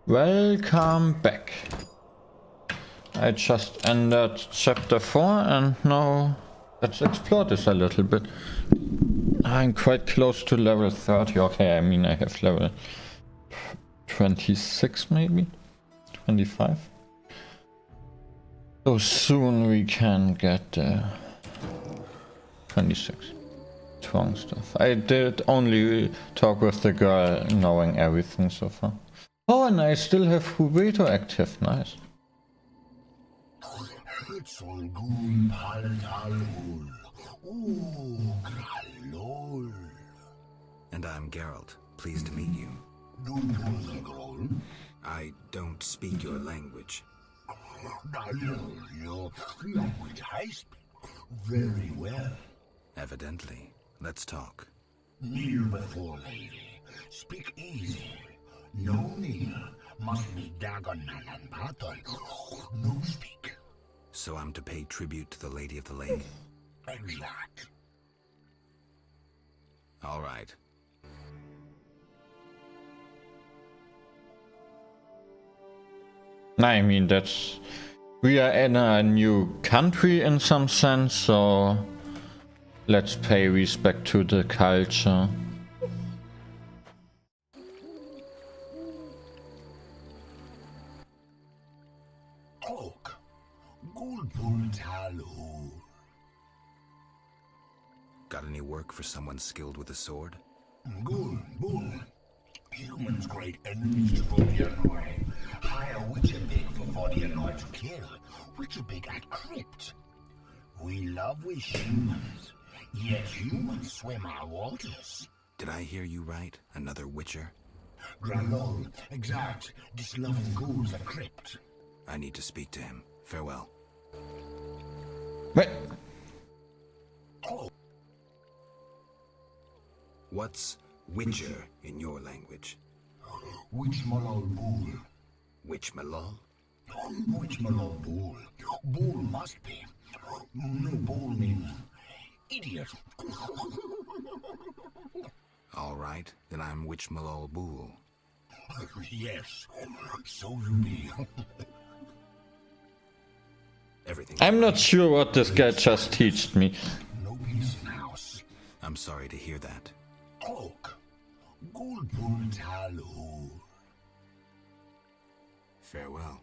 Welcome back. I just ended chapter 4 and now let's explore this a little bit. I'm quite close to level 30. Okay, I mean I have level 26 maybe? 25? So soon we can get 26. Strong stuff. I did only talk with the girl knowing everything so far. Oh, and I still have Hubeto active. Nice. And I'm Geralt. Pleased to meet you. I don't speak your language. Your language I speak very well. Evidently. Let's talk. Kneel before lady. Speak easy. No kneel. Must be diagonal and battle. No speak. So I'm to pay tribute to the Lady of the Lake? Exact. All right. I mean, that's... We are in a new country in some sense, so... Let's pay respect to the culture. Talk. Gulpultalu. Got any work for someone skilled with a sword? Bull. Humans' great enemies to Vodianoi. Hire Witcherbig for Vodianoi to kill. Witcherbig at crypt. We love wish humans, yet humans swim our waters. Did I hear you right? Another Witcher? Gralol, exact. This loving ghouls at crypt. I need to speak to him. Farewell. Wait. Oh. What's Witcher in your language? Witch Malol Bull. Witch Malol? Witch Malol Bull. Bull must be. No, bull means idiot. All right, then I'm Witch Malol Bull. Yes, so you be. Everything. I'm not sure what this guy just teached me. No peace in house. I'm sorry to hear that. Talk. Gulpultalu. Farewell.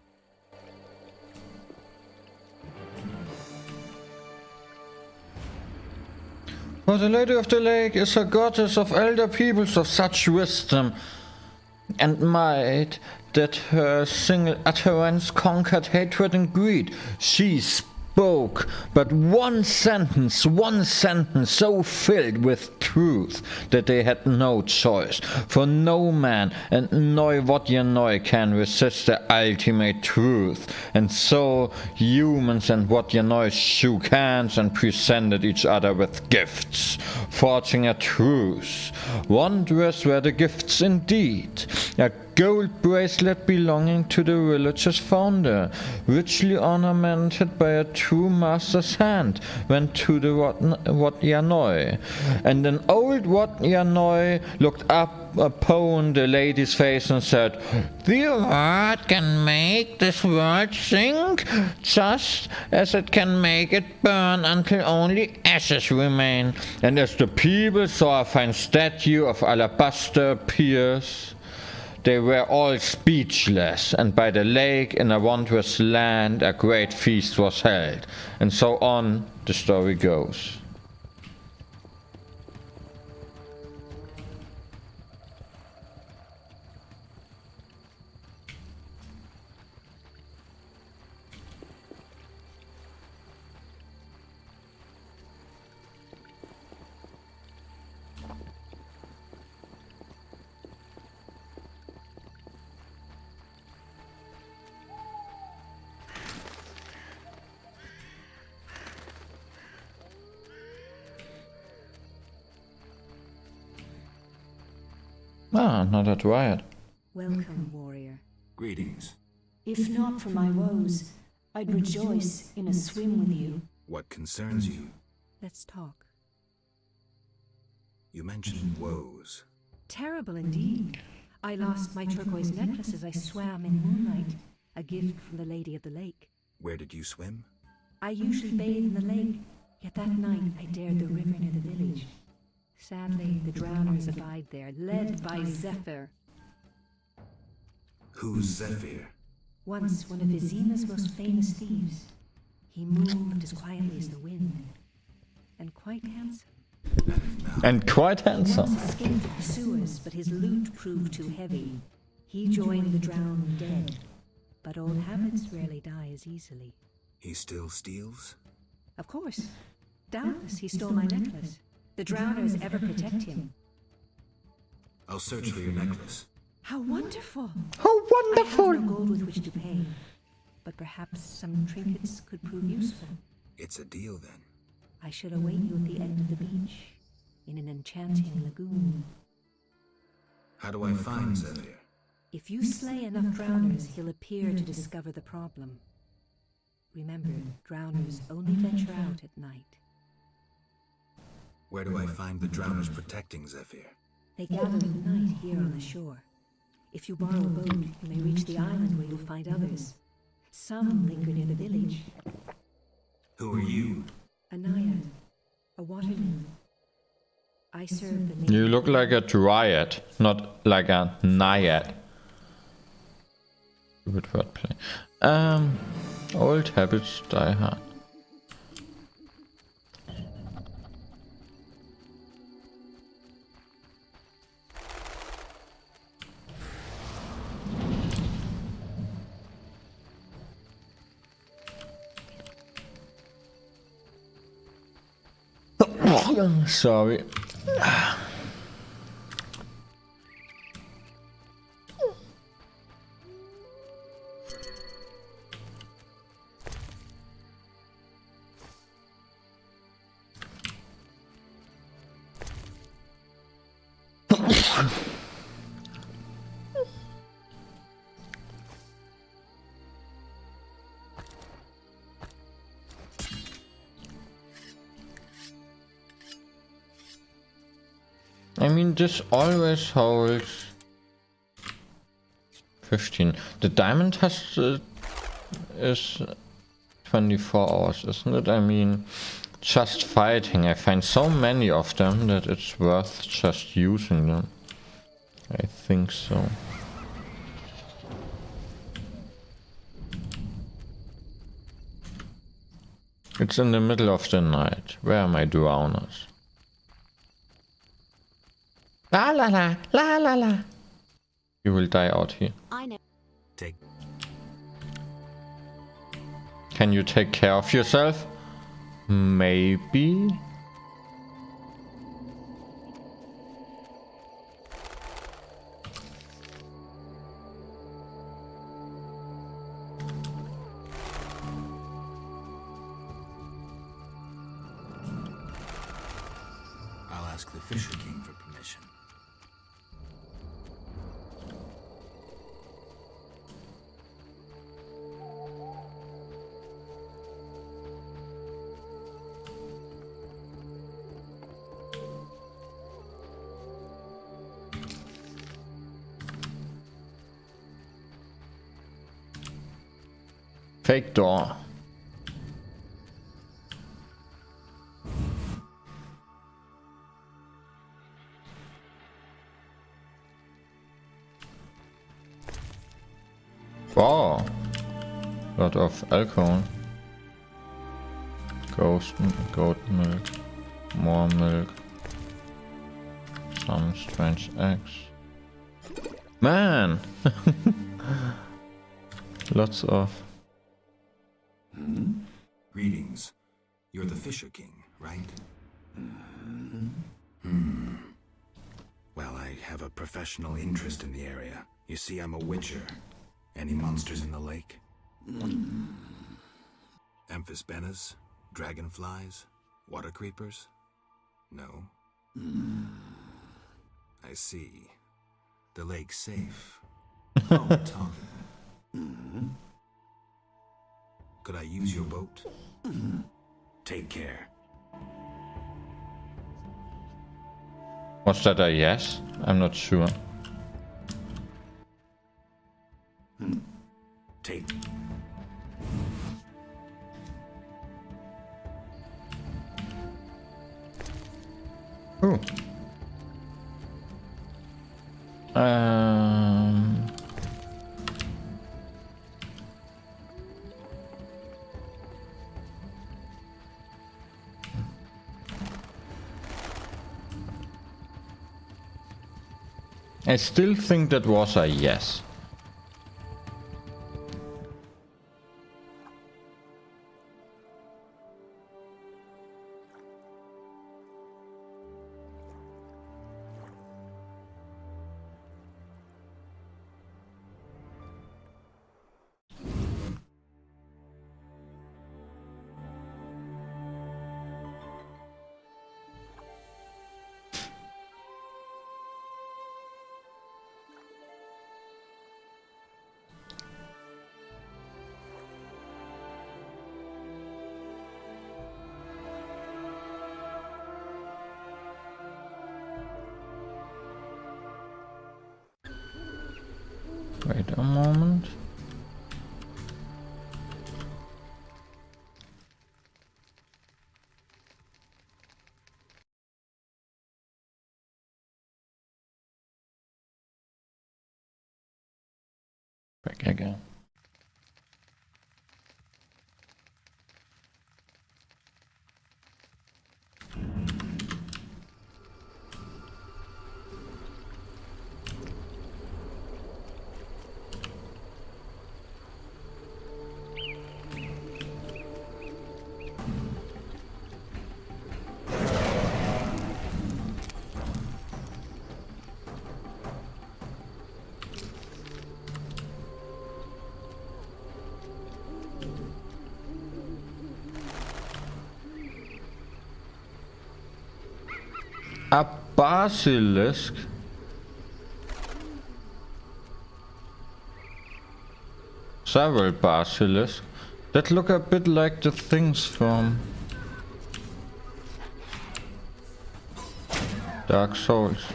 For the Lady of the Lake is a goddess of elder peoples of such wisdom and might that her single utterance conquered hatred and greed. She spoke but one sentence so filled with truth that they had no choice, for no man and no Vodyanoi can resist the ultimate truth. And so humans and Vodyanoi shook hands and presented each other with gifts, forging a truce. Wondrous were the gifts indeed. A gold bracelet belonging to the village's founder, richly ornamented by a true master's hand, went to the Vodyanoi. And an old Vodyanoi looked up upon the lady's face and said, "The word can make this world sink, just as it can make it burn until only ashes remain." And as the people saw a fine statue of alabaster pierce, they were all speechless, and by the lake in a wondrous land a great feast was held. And so on the story goes. Ah, another dryad. Welcome, warrior. Greetings. If not for my woes, I'd rejoice in a swim with you. What concerns you? Let's talk. You mentioned woes. Terrible indeed. I lost my turquoise necklace as I swam in moonlight, a gift from the Lady of the Lake. Where did you swim? I usually bathe in the lake, yet that night I dared the river near the village. Sadly, the drowners abide there, led by Zephyr. Who's Zephyr? Once one of Vizima's most famous thieves. He moved as quietly as the wind, and quite handsome. And quite handsome. Once escaped the pursuers, but his loot proved too heavy. He joined the drowned dead, but old habits rarely die as easily. He still steals? Of course. Doubtless he stole my necklace. The drowners ever protect him. I'll search for your necklace. How wonderful! How I wonderful! have no gold with which to pay, but perhaps some trinkets could prove useful. It's a deal then. I should await you at the end of the beach, in an enchanting lagoon. How do I find Zephyr? If you slay enough drowners, he'll appear to discover the problem. Remember, drowners only venture out at night. Where do I find the drowners protecting Zephyr? They gather at night here on the shore. If you borrow a boat, you may reach the island where you'll find others. Some linger near the village. Who are you? A naiad, a water nymph. I serve the main. You look like a dryad, not like a naiad. Good wordplay. Old habits die hard. Sorry. I mean, this always holds 15. The diamond has is 24 hours, isn't it? I mean, just fighting. I find so many of them that it's worth just using them. I think so. It's in the middle of the night. Where are my drowners? La la la, la la la. You will die out here. I know. Take. Can you take care of yourself? Maybe. I'll ask the Fisher King for permission. Fake door. Wow. Lot of alcohol. Goat milk. More milk. Some strange eggs. Man! Lots of... Greetings. You're the Fisher King, right? Well, I have a professional interest in the area. You see, I'm a witcher. Any monsters in the lake? Amphisbaenas? Dragonflies? Water creepers? No? I see. The lake's safe. Oh, Tom. Could I use your boat? Take care. Was that a yes? I'm not sure. Take. Ooh. Um. I still think that was a yes. Wait a moment. Back again. A basilisk? Several basilisks that look a bit like the things from Dark Souls.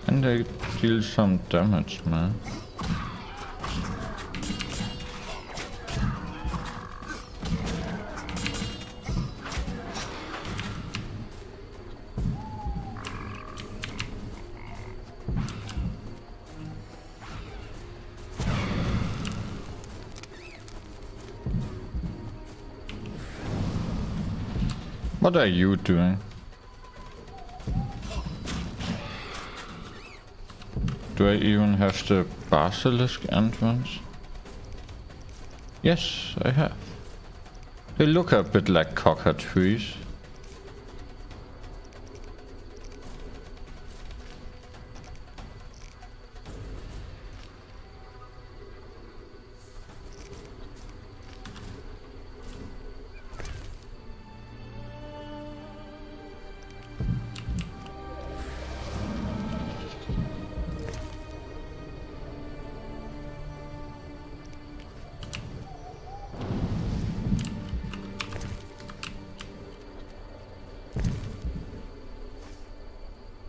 And they deal some damage, man. What are you doing? Do I even have the basilisk entrance? Yes, I have. They look a bit like cockatrices.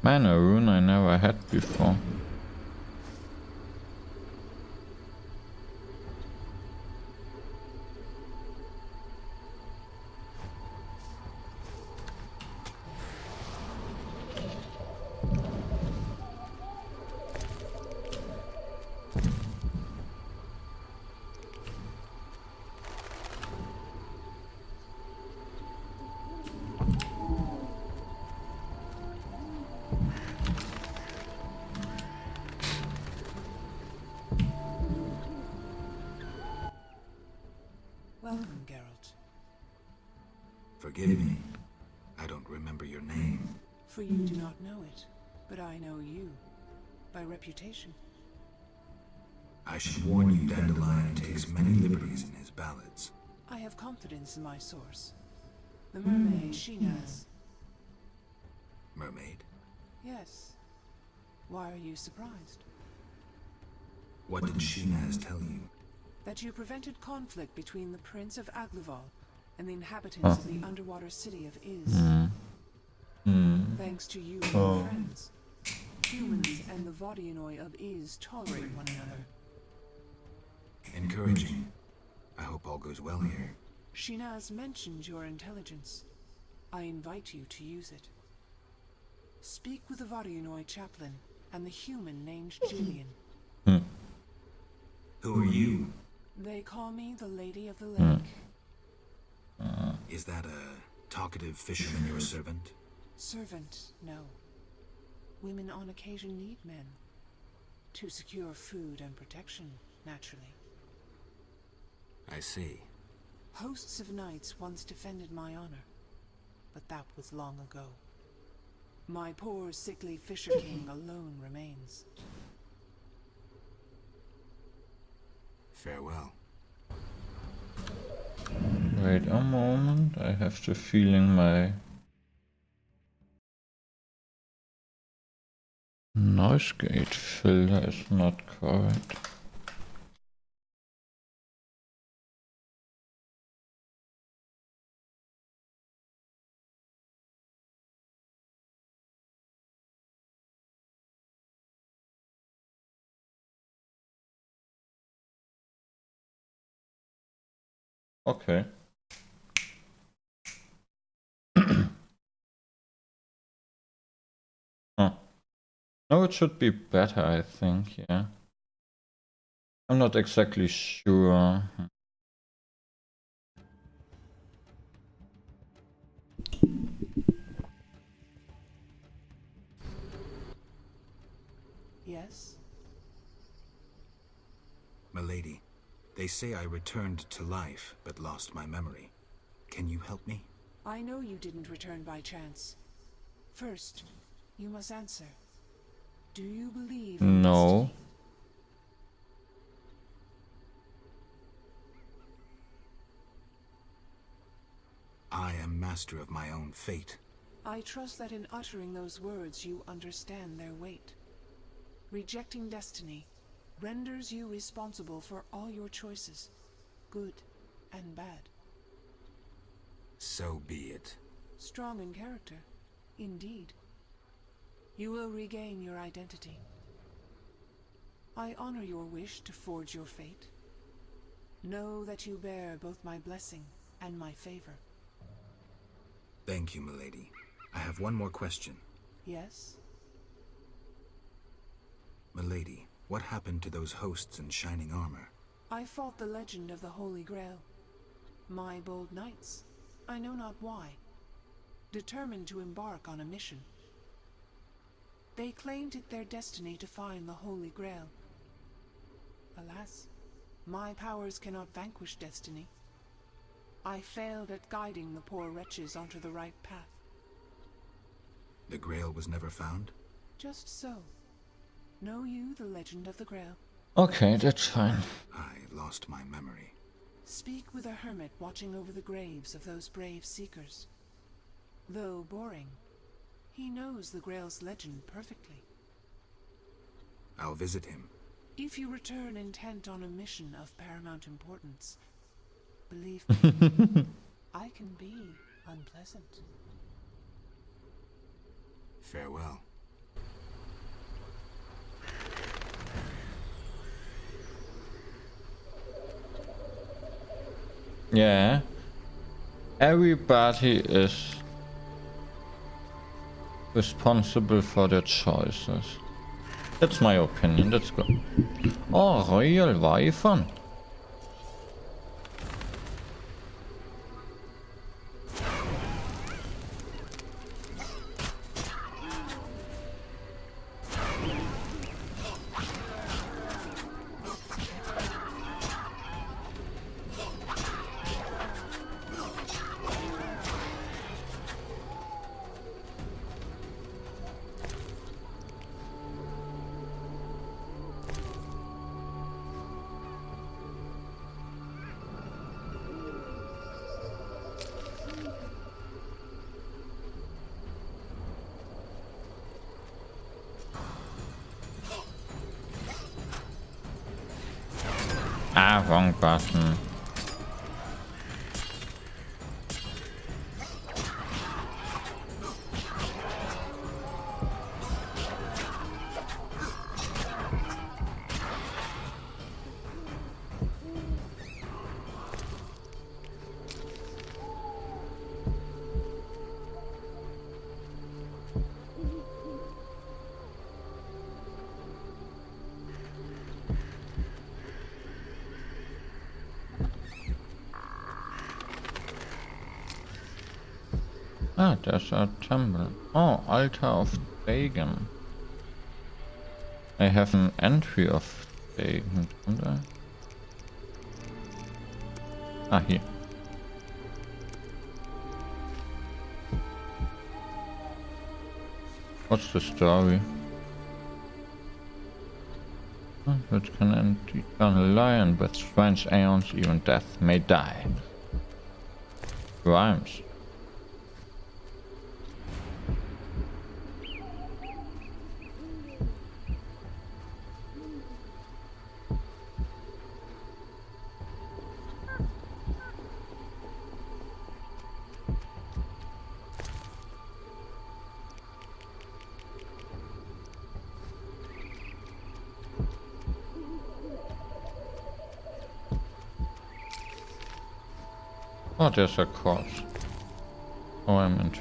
Man, a rune I never had before. Welcome, Geralt. Forgive me. I don't remember your name. For you do not know it, but I know you. By reputation. I should warn you, Dandelion takes many liberties in his ballads. I have confidence in my source. The mermaid, Shinaz. Mermaid? Yes. Why are you surprised? What did Shinaz tell you? That you prevented conflict between the Prince of Agluval and the inhabitants of the underwater city of Iz. Thanks to you and your friends, humans and the Vodianoi of Iz tolerate one another. Encouraging. I hope all goes well here. Shinaz mentioned your intelligence. I invite you to use it. Speak with the Vodianoi chaplain and the human named Julian. Who are you? They call me the Lady of the Lake. Is that a talkative fisherman your servant? Servant, no. Women on occasion need men. To secure food and protection, naturally. I see. Hosts of knights once defended my honor, but that was long ago. My poor, sickly fisher king alone remains. Farewell. Wait a moment, I have the feeling my noise gate filter is not correct. Okay. Huh. No, it should be better, I think, yeah. I'm not exactly sure. Yes? Milady, they say I returned to life, but lost my memory. Can you help me? I know you didn't return by chance. First, you must answer. Do you believe in No. destiny? I am master of my own fate. I trust that in uttering those words you understand their weight. Rejecting destiny renders you responsible for all your choices, good and bad. So be it. Strong in character, indeed. You will regain your identity. I honor your wish to forge your fate. Know that you bear both my blessing and my favor. Thank you, milady. I have one more question. Yes? Milady, what happened to those hosts in shining armor? I fought the legend of the Holy Grail. My bold knights, I know not why, determined to embark on a mission. They claimed it their destiny to find the Holy Grail. Alas, my powers cannot vanquish destiny. I failed at guiding the poor wretches onto the right path. The Grail was never found? Just so. Know you the legend of the Grail? Okay, that's fine. I lost my memory. Speak with a hermit watching over the graves of those brave seekers. Though boring, he knows the Grail's legend perfectly. I'll visit him. If you return intent on a mission of paramount importance, believe me, I can be unpleasant. Farewell. Yeah. Everybody is responsible for their choices. That's my opinion. Let's go. Oh, Royal Wyvern. Ah, wrong button. Ah, there's a temple. Oh, altar of Dagon. I have an entry of Dagon, don't I? Ah, here. What's the story? Which can end eternal lion with strange aeons, even death may die. Rhymes. Oh, there's a corpse. Oh, I'm in.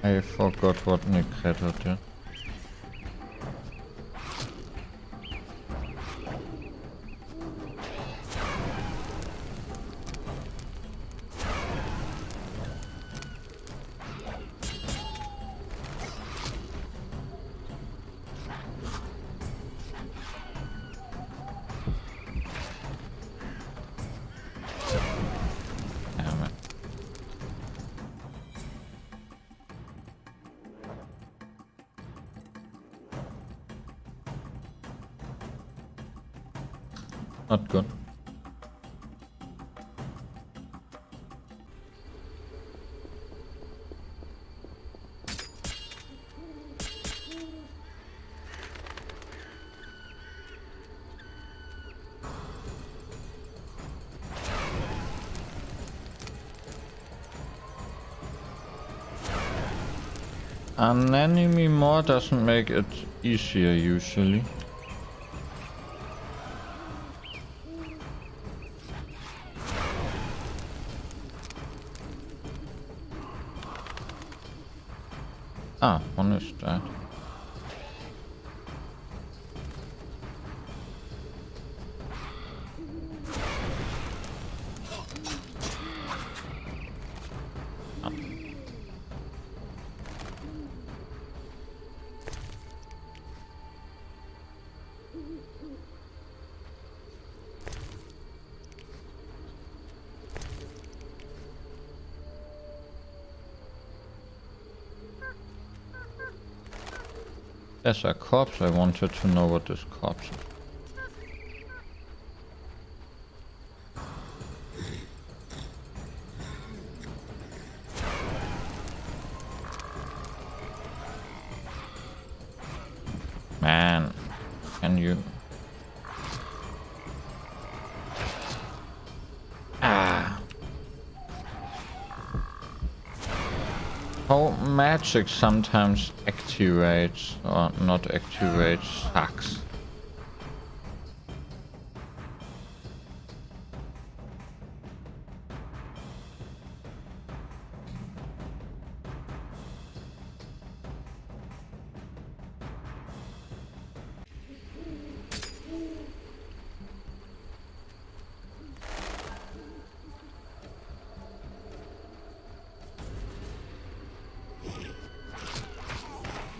I forgot what Nick had here. Damn it. Not good. An enemy more doesn't make it easier usually. Ah, one is dead. There's a corpse. I wanted to know what this corpse is. Man, can you... Ah. How magic sometimes activates or not activates hacks.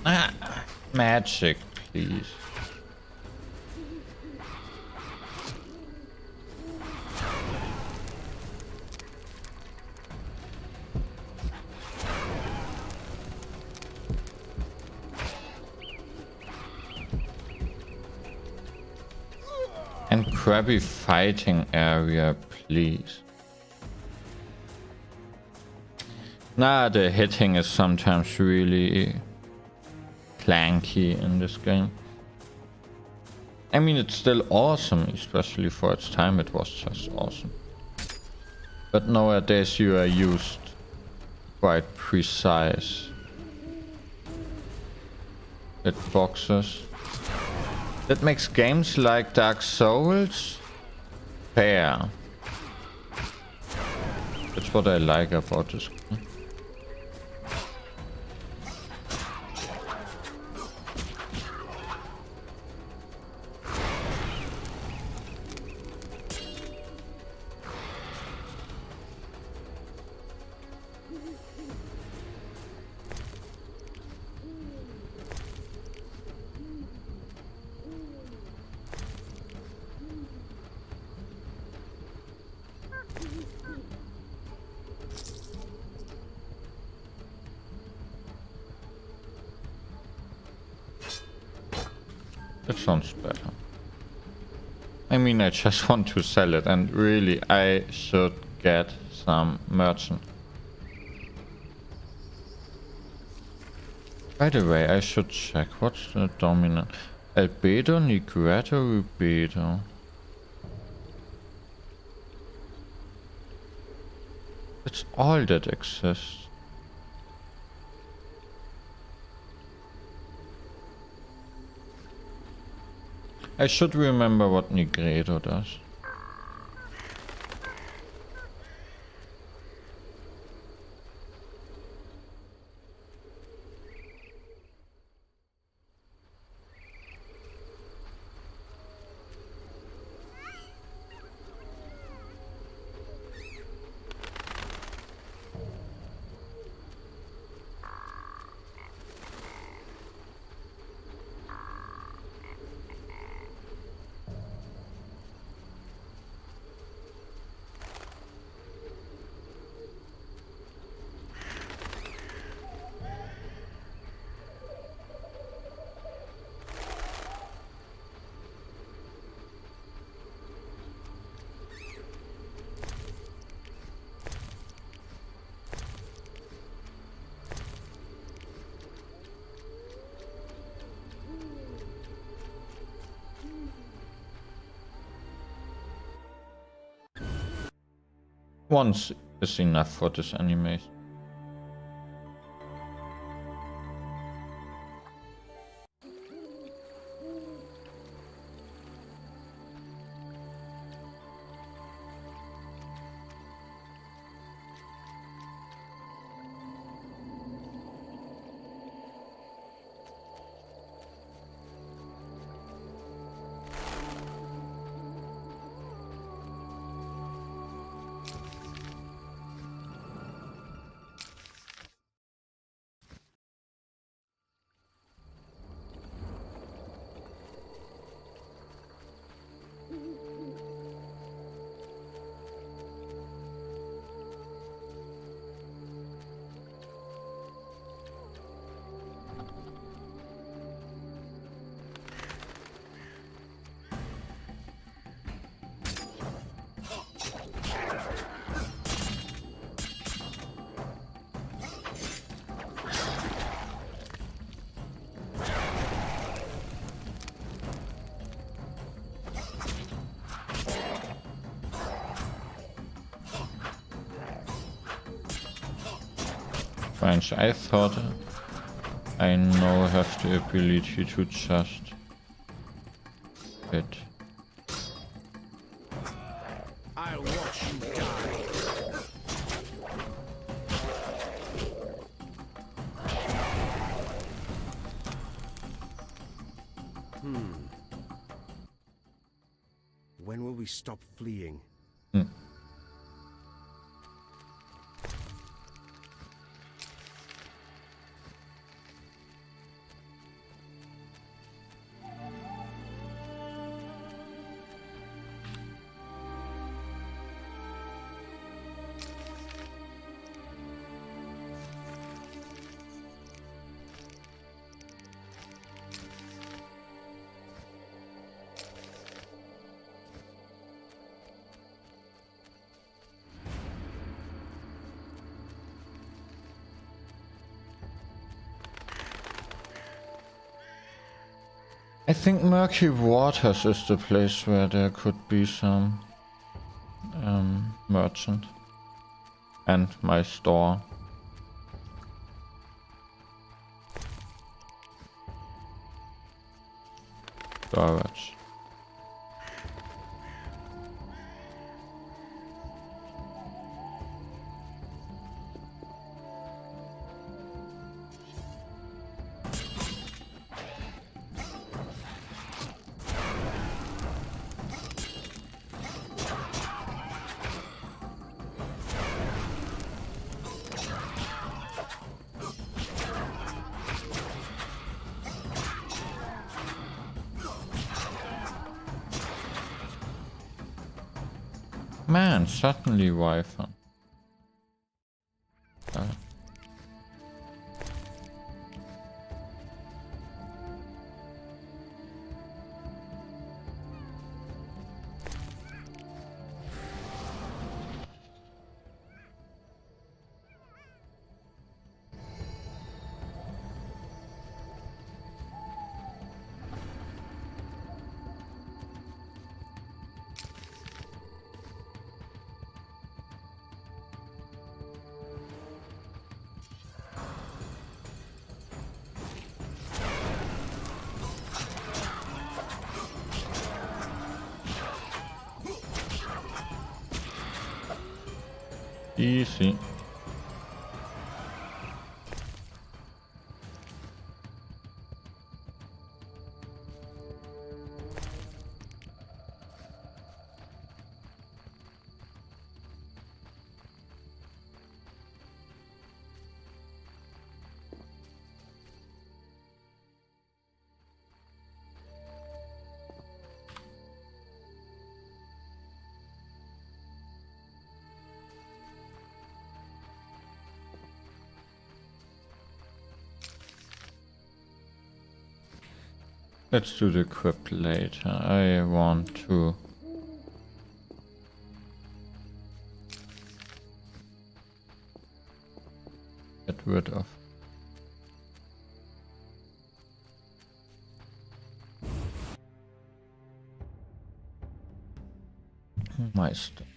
Ah, magic, please. And crabby fighting area, please. Nah, the hitting is sometimes really clanky in this game. I mean, it's still awesome, especially for its time it was just awesome. But nowadays you are used quite precise hitboxes. That makes games like Dark Souls fair. That's what I like about this game. That sounds better. I mean, I just want to sell it, and really, I should get some merchant. By the way, I should check what's the dominant. Albedo, Nigredo, Rubedo. It's all that exists. I should remember what Nigredo does. Once is enough for this animation. French. I thought I now have the ability to just hit. I'll watch you die. When will we stop fleeing? I think Murky Waters is the place where there could be some merchant. And my store. Storage. Man, suddenly Wi-Fi. Easy. Let's do the crypt later. I want to get rid of my stuff.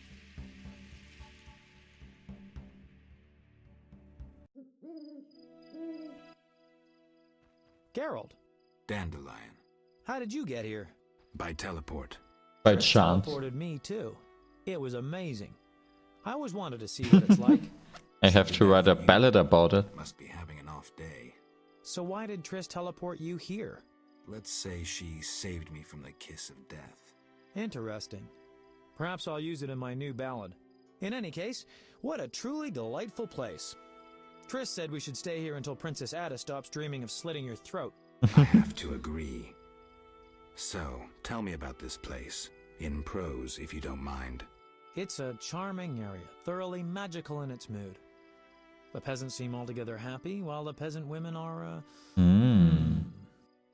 Geralt, Dandelion. how did you get here? By teleport. By chance. Teleported me too. It was amazing. I always wanted to see what it's like. I have to write a ballad about it. Must be having an off day. So why did Triss teleport you here? Let's say she saved me from the kiss of death. Interesting. Perhaps I'll use it in my new ballad. In any case, what a truly delightful place. Triss said we should stay here until Princess Ada stops dreaming of slitting your throat. I have to agree. So, tell me about this place. In prose, if you don't mind. It's a charming area, thoroughly magical in its mood. The peasants seem altogether happy, while the peasant women are,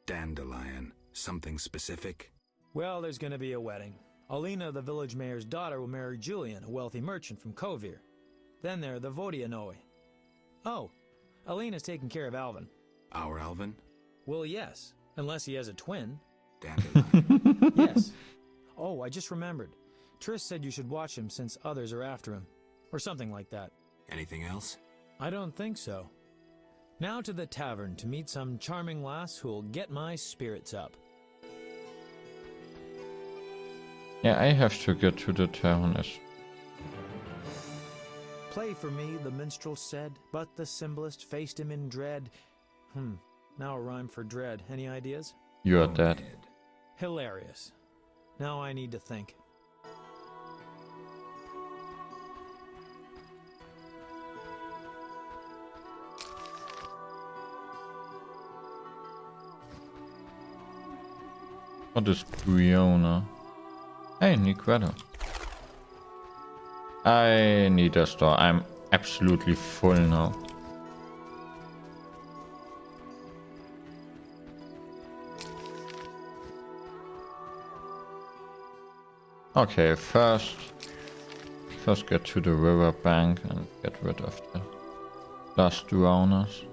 Dandelion. Something specific? Well, there's gonna be a wedding. Alina, the village mayor's daughter, will marry Julian, a wealthy merchant from Kovir. Then there are the Vodianoi. Oh, Alina's taking care of Alvin. Our Alvin? Well, yes, unless he has a twin. Dandelion. Yes. Oh, I just remembered. Triss said you should watch him since others are after him. Or something like that. Anything else? I don't think so. Now to the tavern to meet some charming lass who'll get my spirits up. Yeah, I have to get to the town. Play for me, the minstrel said, but the symbolist faced him in dread. Now a rhyme for dread. Any ideas? You're dead. Hilarious. Now I need to think. What is Briona? Hey, Niquetta. I need a store. I'm absolutely full now. Okay, first get to the river bank and get rid of the last drowners.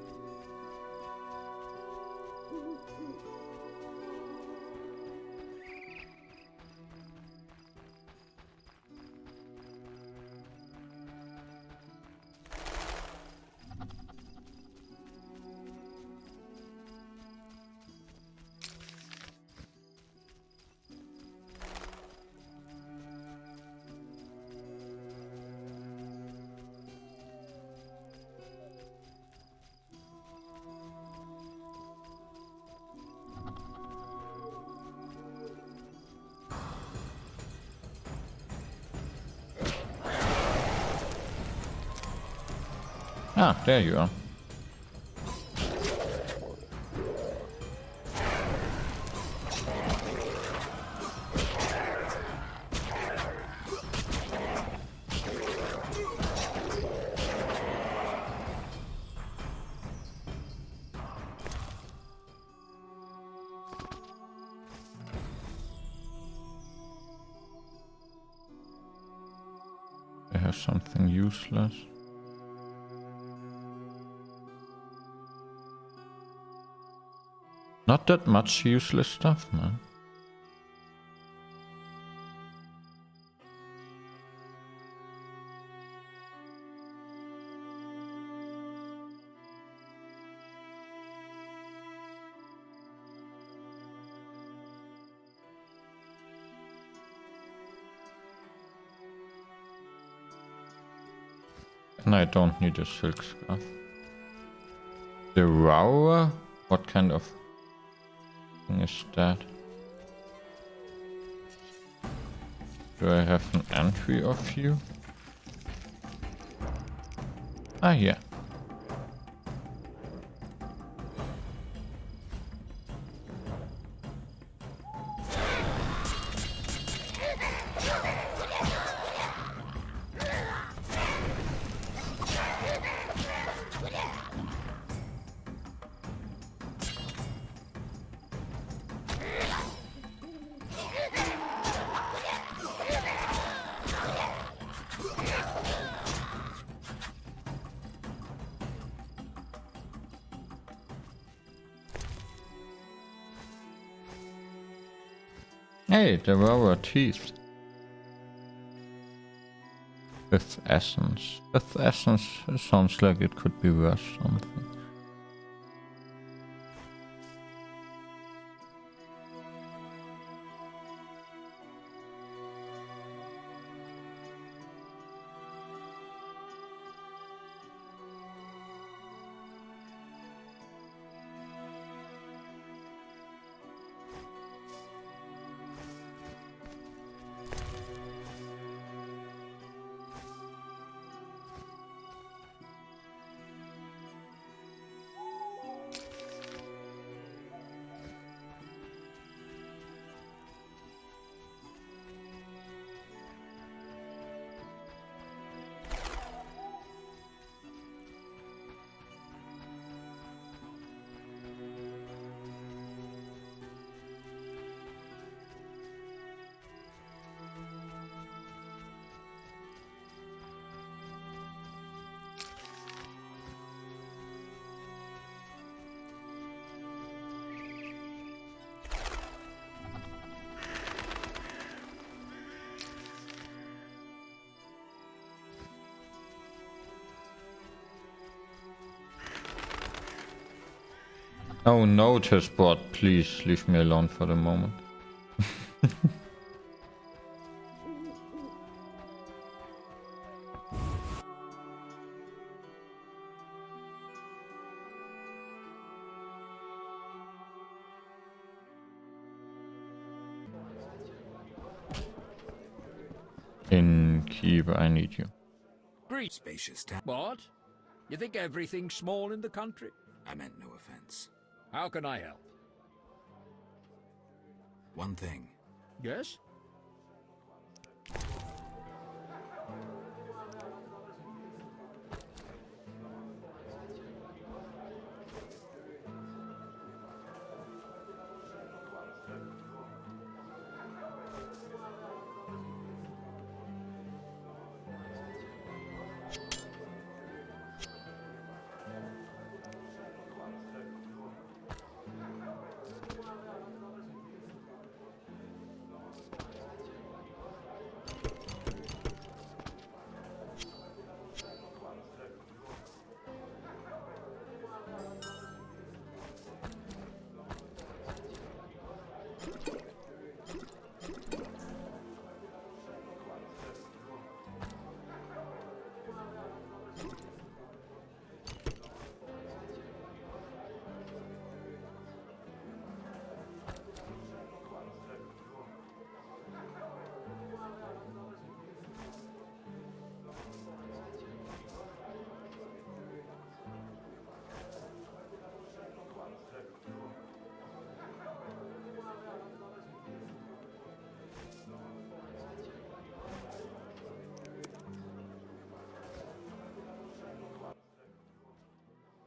Ah, there you are. I have something useless. Not that much useless stuff, man. And I don't need a silk scarf. The rower? What kind of thing is that? Do I have an entry of you? Ah, yeah. Hey, there were teeth. With essence. With essence sounds like it could be worth something. Oh, notice board, please leave me alone for the moment. Innkeeper, I need you. Great. Spacious town. What? You think everything's small in the country? I meant no offense. How can I help? One thing. Yes?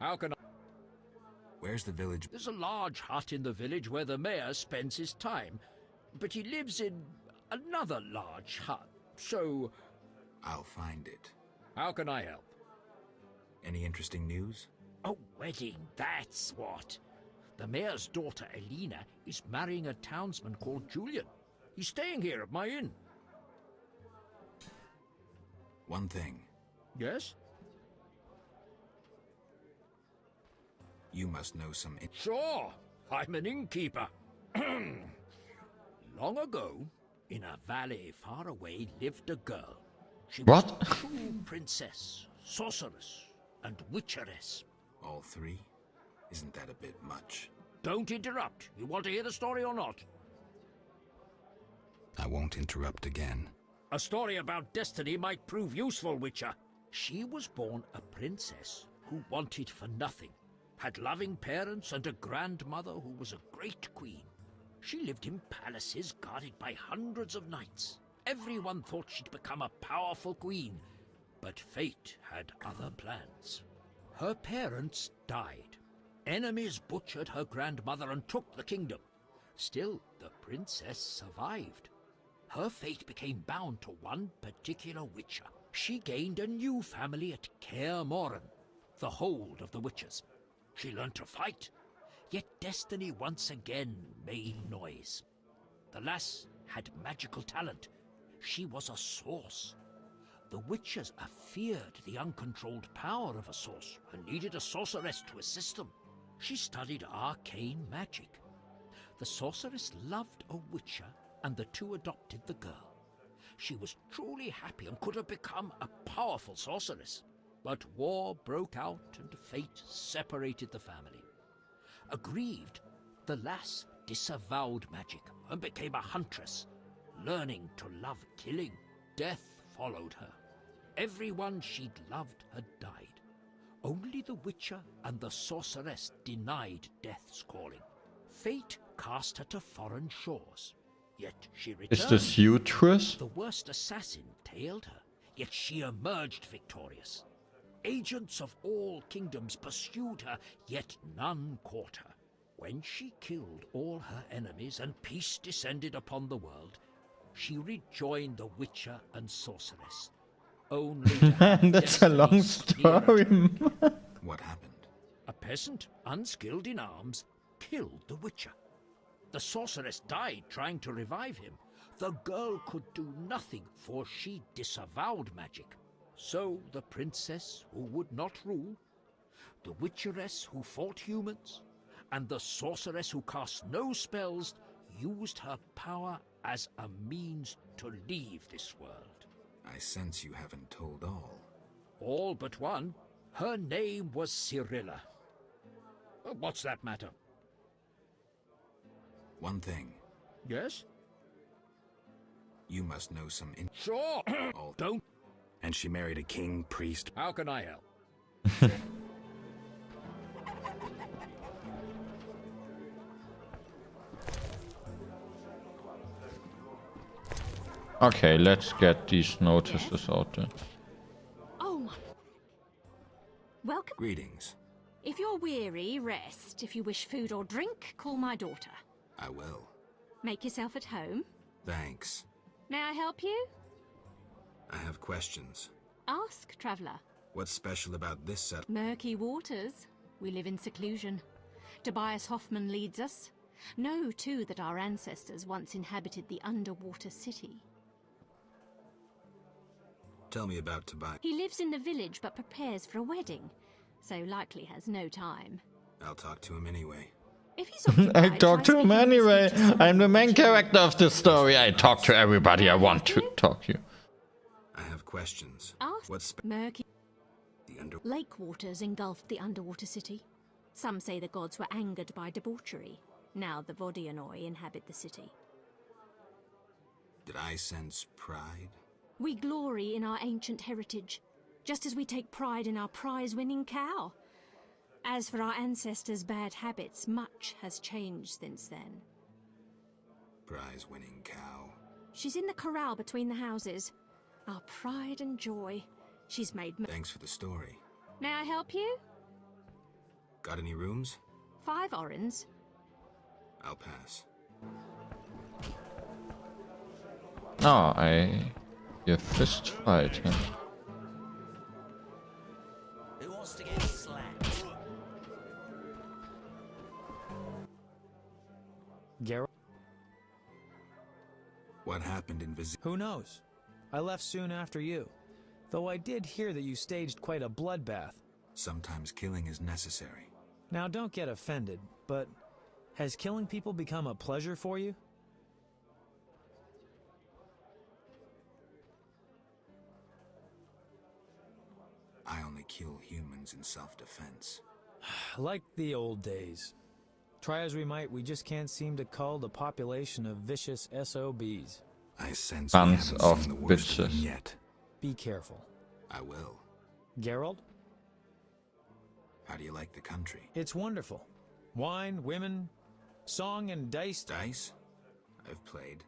How can I? Where's the village? There's a large hut in the village where the mayor spends his time, but he lives in another large hut, so... I'll find it. How can I help? Any interesting news? A wedding, that's what. The mayor's daughter, Elena, is marrying a townsman called Julian. He's staying here at my inn. One thing. Yes? You must know some... Sure, I'm an innkeeper. Long ago, in a valley far away, lived a girl. She was What? a true princess, sorceress, and witcheress. All three? Isn't that a bit much? Don't interrupt. You want to hear the story or not? I won't interrupt again. A story about destiny might prove useful, Witcher. She was born a princess who wanted for nothing, had loving parents and a grandmother who was a great queen. She lived in palaces guarded by hundreds of knights. Everyone thought she'd become a powerful queen, but fate had other plans. Her parents died. Enemies butchered her grandmother and took the kingdom. Still, the princess survived. Her fate became bound to one particular witcher. She gained a new family at Kaer Morhen, the hold of the witches. She learned to fight, yet destiny once again made noise. The lass had magical talent. She was a source. The witches feared the uncontrolled power of a source and needed a sorceress to assist them. She studied arcane magic. The sorceress loved a witcher, and the two adopted the girl. She was truly happy and could have become a powerful sorceress. But war broke out and fate separated the family. Aggrieved, the lass disavowed magic and became a huntress, learning to love killing. Death followed her. Everyone she'd loved had died. Only the witcher and the sorceress denied death's calling. Fate cast her to foreign shores. Yet she returned. Is this you, Triss? The worst assassin tailed her, yet she emerged victorious. Agents of all kingdoms pursued her, yet none caught her. When she killed all her enemies and peace descended upon the world, she rejoined the witcher and sorceress. Only to have That's a long destiny sneer at story. her. What happened? A peasant, unskilled in arms, killed the witcher. The sorceress died trying to revive him. The girl could do nothing, for she disavowed magic. So the princess who would not rule, the witcheress who fought humans, and the sorceress who cast no spells used her power as a means to leave this world. I sense you haven't told all. All but one. Her name was Cyrilla. What's that matter? One thing. Yes? You must know some Sure. all. Don't. And she married a king, priest. How can I help? Okay, let's get these notices out there. Oh my. Welcome. Greetings. If you're weary, rest. If you wish food or drink, call my daughter. I will. Make yourself at home. Thanks. May I help you? I have questions. Ask, traveller. What's special about this set? Murky waters. We live in seclusion. Tobias Hoffman leads us. Know, too, that our ancestors once inhabited the underwater city. Tell me about Tobias. He lives in the village but prepares for a wedding, so likely has no time. I'll talk to him anyway. If he's occupied, I talk to try him speaking anyway. to someone I'm the main more character of this story. I talk to everybody I want to talk to. I have questions. Ask. What's Murky the under? lake waters engulfed the underwater city. Some say the gods were angered by debauchery. Now the Vodianoi inhabit the city. Did I sense pride? We glory in our ancient heritage, just as we take pride in our prize-winning cow. As for our ancestors' bad habits, much has changed since then. Prize-winning cow. She's in the corral between the houses. Our pride and joy. She's made... Thanks for the story. May I help you? Got any rooms? 5 orens. I'll pass. Oh, I hear fist fighting. Who wants to get slapped? Geralt? What happened in Viz? Who knows? I left soon after you. Though I did hear that you staged quite a bloodbath. Sometimes killing is necessary. Now don't get offended, but has killing people become a pleasure for you? I only kill humans in self-defense. Like the old days. Try as we might, we just can't seem to cull the population of vicious SOBs. I sense Bunch we haven't of seen the worst of them bitches. yet. Be careful. I will. Geralt? How do you like the country? It's wonderful. Wine, women, song and dice. Dice? I've played.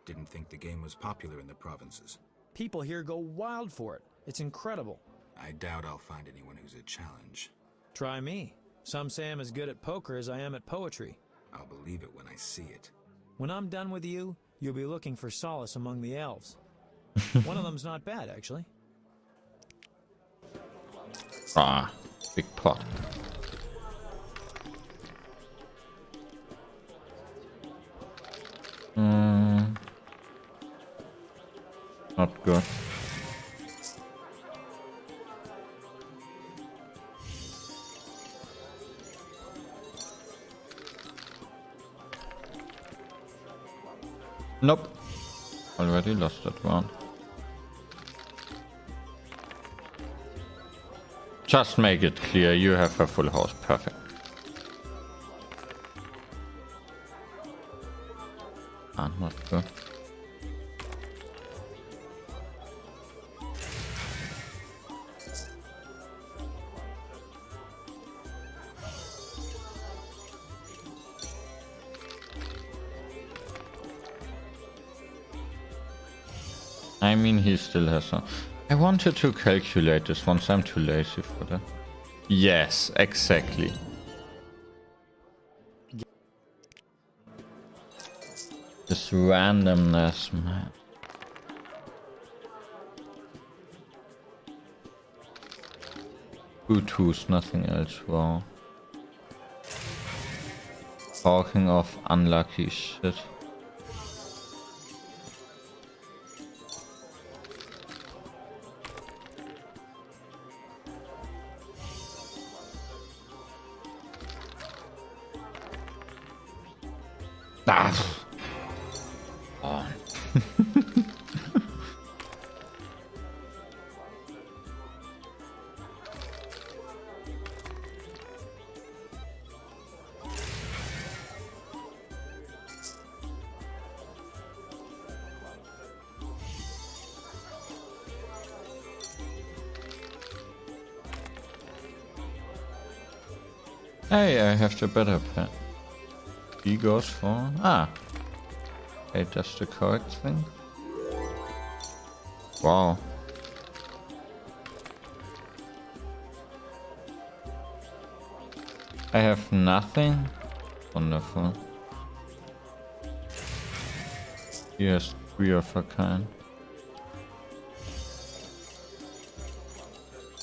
Didn't think the game was popular in the provinces. People here go wild for it. It's incredible. I doubt I'll find anyone who's a challenge. Try me. Some say I'm as good at poker as I am at poetry. I'll believe it when I see it. When I'm done with you, you'll be looking for solace among the elves. One of them's not bad, actually. Ah, big pot. Not good. Nope. Already lost that one. Just make it clear you have a full house. Perfect. Ah, not good. I mean, he still has some. I wanted to calculate this once. I'm too lazy for that. Yes, exactly. This randomness, man. Bluetooth, nothing else. Wow. Talking of unlucky shit. Ah. Oh. Hey, I have the better pen. He goes for... Ah. Hey, that's the correct thing. Wow. I have nothing. Wonderful. He has 3 of a kind.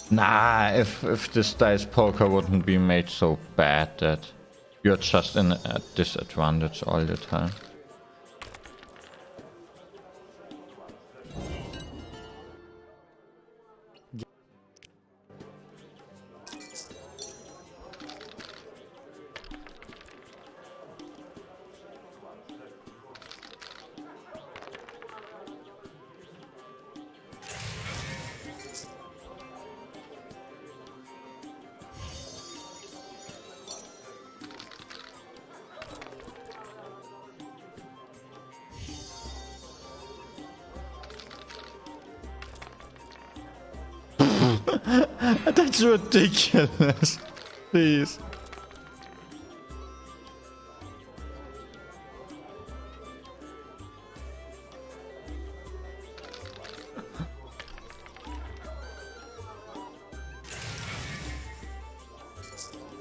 Nah, if this dice poker wouldn't be made so bad that you're just in a disadvantage all the time. That's ridiculous. Please.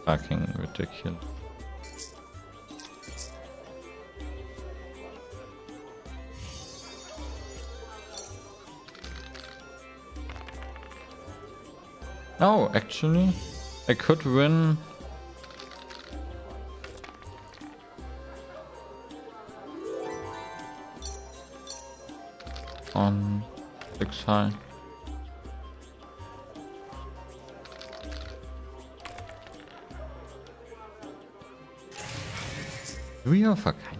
Fucking ridiculous. Oh, actually, I could win. On 6 high. We are for kind.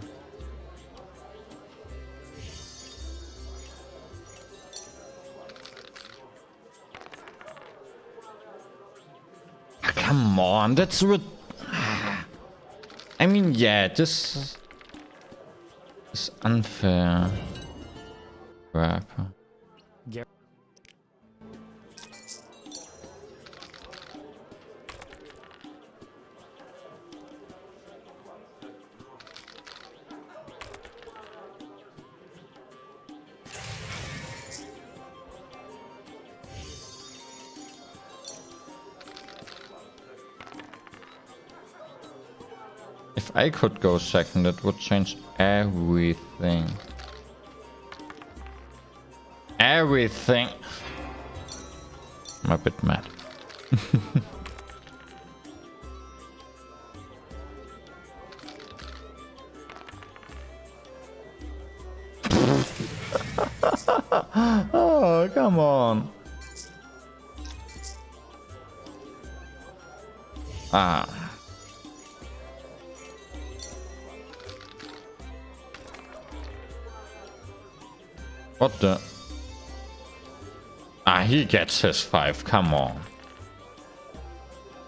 Come on, that's what. I mean, yeah, this is unfair. Rapper. If I could go second, it would change everything. Everything. I'm a bit mad. Oh, come on. Ah. What the? Ah, he gets his 5, come on.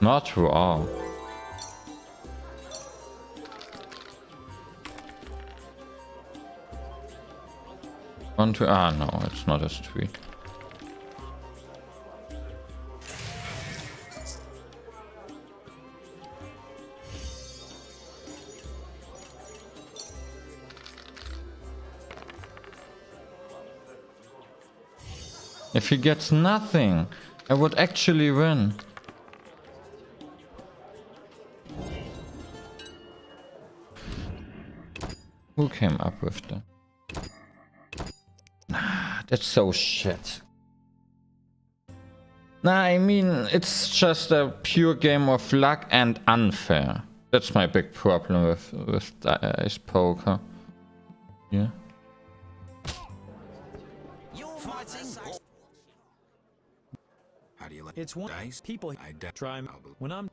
Not through all. One, two, ah no, it's not a street. If he gets nothing, I would actually win. Who came up with that? Nah, that's so shit. Nah, I mean, it's just a pure game of luck and unfair. That's my big problem with dice poker. Yeah. How do you like It's one dice? people try when I'm.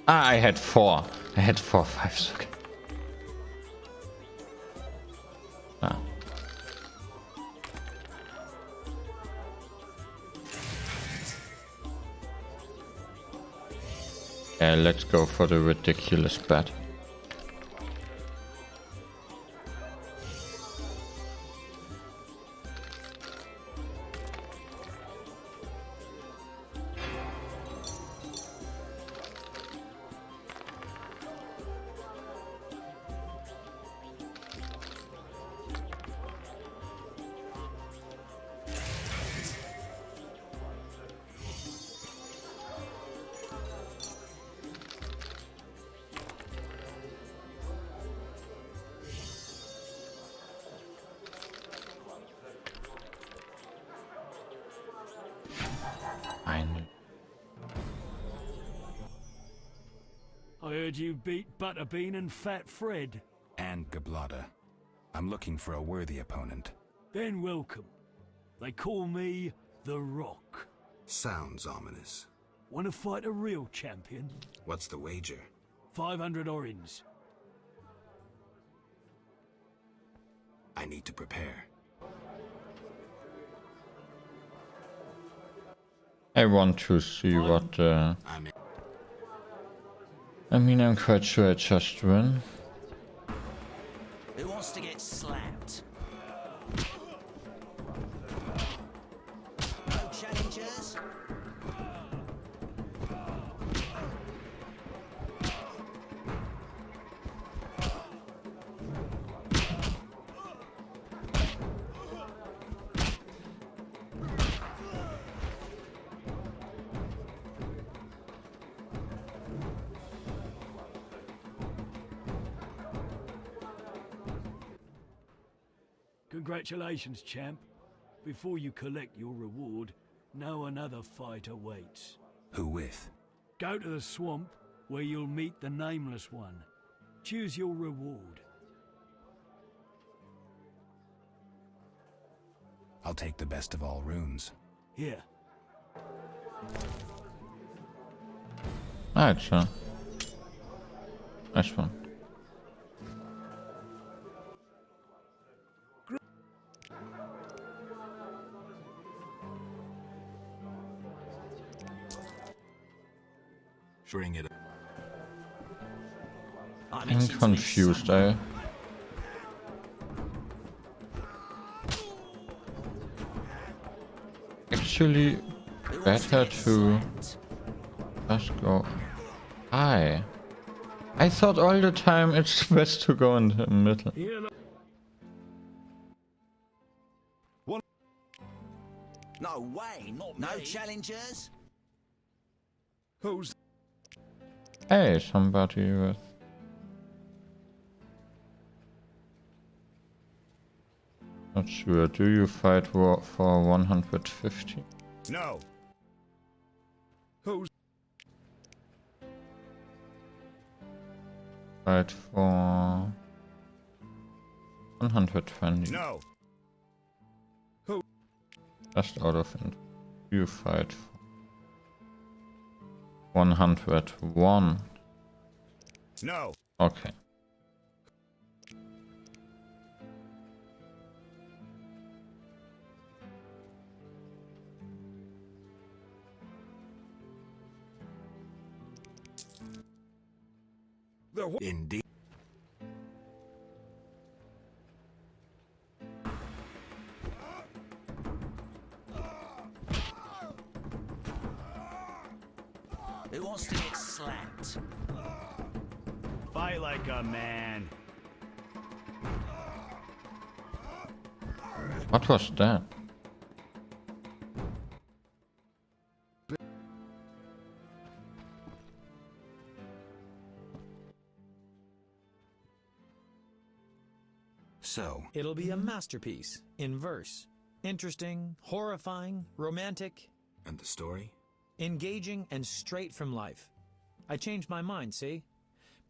Ah, I had 4. I had 4 5s. Okay. Ah. Yeah, let's go for the ridiculous bet. I heard you beat Butterbean and Fat Fred. And Gablada. I'm looking for a worthy opponent. Then welcome. They call me The Rock. Sounds ominous. Want to fight a real champion? What's the wager? 500 orins. I need to prepare. I want to see what. I mean, I'm quite sure I just win. Who wants to get slapped? No challengers? Congratulations, champ. Before you collect your reward, know another fight awaits. Who with? Go to the swamp, where you'll meet the Nameless One. Choose your reward. I'll take the best of all runes. Here. Ah, it's nice one. Bring it. I'm confused. Actually better to just go high. I thought all the time it's best to go in the middle. No way, not no challengers. Who's? Hey, somebody with. Not sure. Do you fight for 150? No. Who's? Fight for 120. No. Just out of it. You fight for 101. No. Okay. Indeed. Who wants to get slapped? Fight like a man. What was that? So. It'll be a masterpiece in verse. Interesting, horrifying, romantic. And the story? Engaging and straight from life. I changed my mind, see?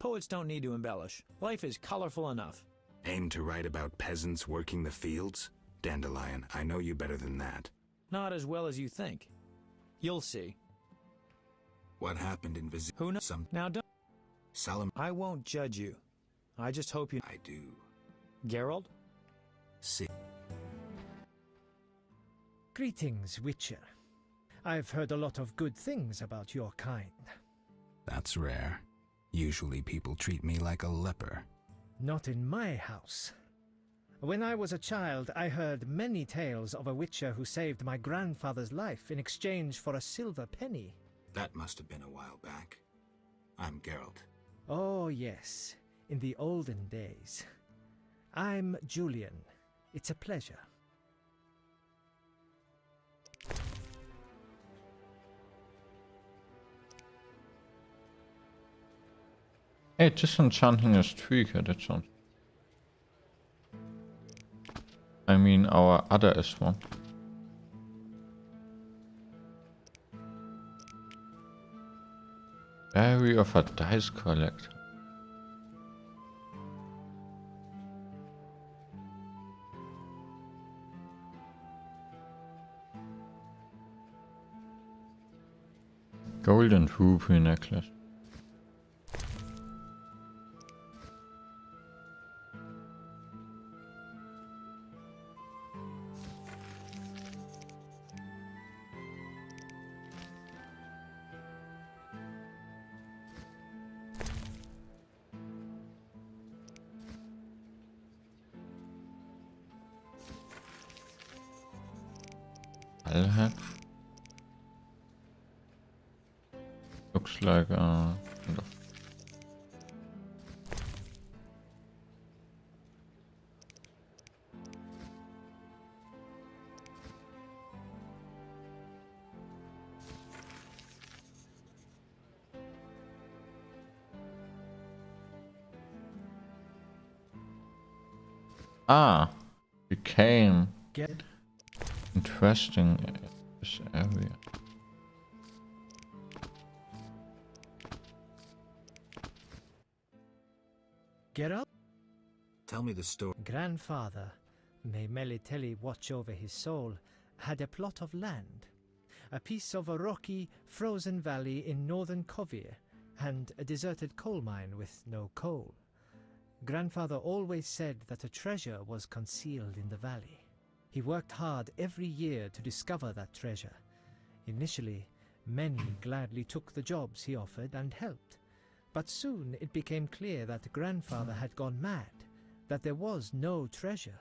Poets don't need to embellish. Life is colorful enough. Aim to write about peasants working the fields? Dandelion, I know you better than that. Not as well as you think. You'll see. What happened in Who knows? Now don't. Salam. I won't judge you. I just hope you. I do. Geralt? See. Greetings, Witcher. I've heard a lot of good things about your kind. That's rare. Usually people treat me like a leper. Not in my house. When I was a child, I heard many tales of a Witcher who saved my grandfather's life in exchange for a silver penny. That must have been a while back. I'm Geralt. Oh, yes. In the olden days. I'm Julian. It's a pleasure. Hey, disenchanting is tweaker, that sounds. I mean, our other is one. Diary of a dice collector. Golden rupee necklace. Hellhead. Looks like kind of. Became interesting in this area. Get up. Tell me the story. Grandfather, may Melitele watch over his soul, had a plot of land, a piece of a rocky, frozen valley in northern Kovir, and a deserted coal mine with no coal. Grandfather always said that a treasure was concealed in the valley. He worked hard every year to discover that treasure. Initially, many gladly took the jobs he offered and helped. But soon it became clear that Grandfather had gone mad, that there was no treasure.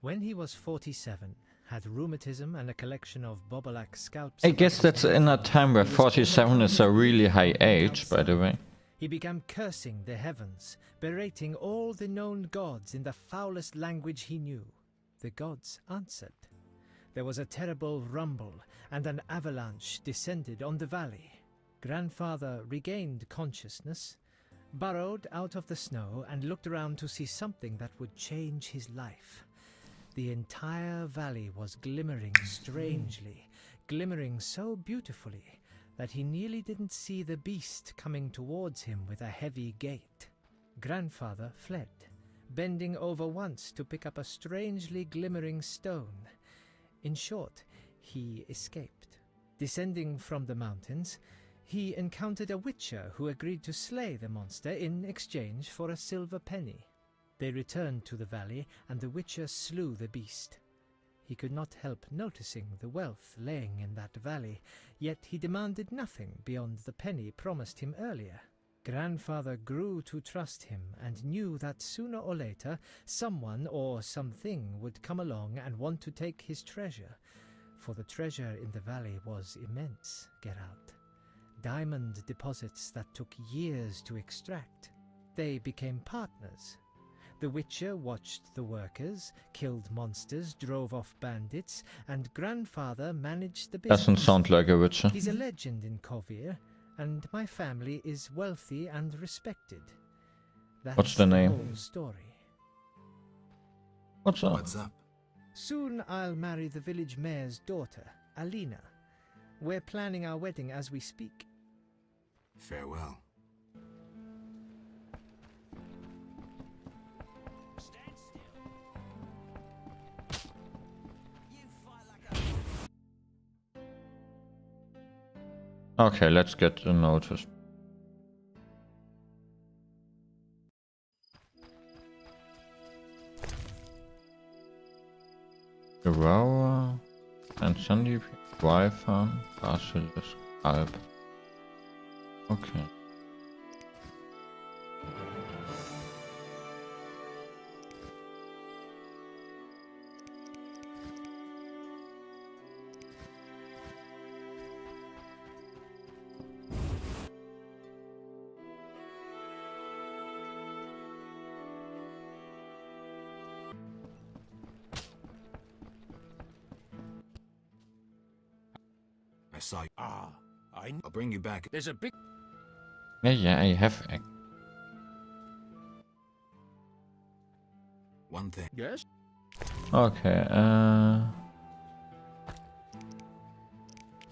When he was 47, had rheumatism and a collection of Bobolak scalps. I guess that's in a time where 47 is a really high age, by the way. He began cursing the heavens, berating all the known gods in the foulest language he knew. The gods answered. There was a terrible rumble, and an avalanche descended on the valley. Grandfather regained consciousness, burrowed out of the snow, and looked around to see something that would change his life. The entire valley was glimmering strangely, glimmering so beautifully that he nearly didn't see the beast coming towards him with a heavy gait. Grandfather fled, bending over once to pick up a strangely glimmering stone. In short, he escaped. Descending from the mountains, he encountered a witcher who agreed to slay the monster in exchange for a silver penny. They returned to the valley, and the witcher slew the beast. He could not help noticing the wealth laying in that valley, yet he demanded nothing beyond the penny promised him earlier. Grandfather grew to trust him and knew that sooner or later someone or something would come along and want to take his treasure, for the treasure in the valley was immense, Geralt. Diamond deposits that took years to extract. They became partners. The Witcher watched the workers, killed monsters, drove off bandits, and Grandfather managed the business. Doesn't sound like a Witcher. He's a legend in Kovir, and my family is wealthy and respected. That's What's the name? Whole story. What's up? What's up? Soon I'll marry the village mayor's daughter, Alina. We're planning our wedding as we speak. Farewell. Okay, let's get the notice. Aurora, and Sandy, Wyvern, Basilisk, Alp. Okay. I saw you. I'll bring you back. There's a big... Yeah, I have. One thing. Yes? Okay,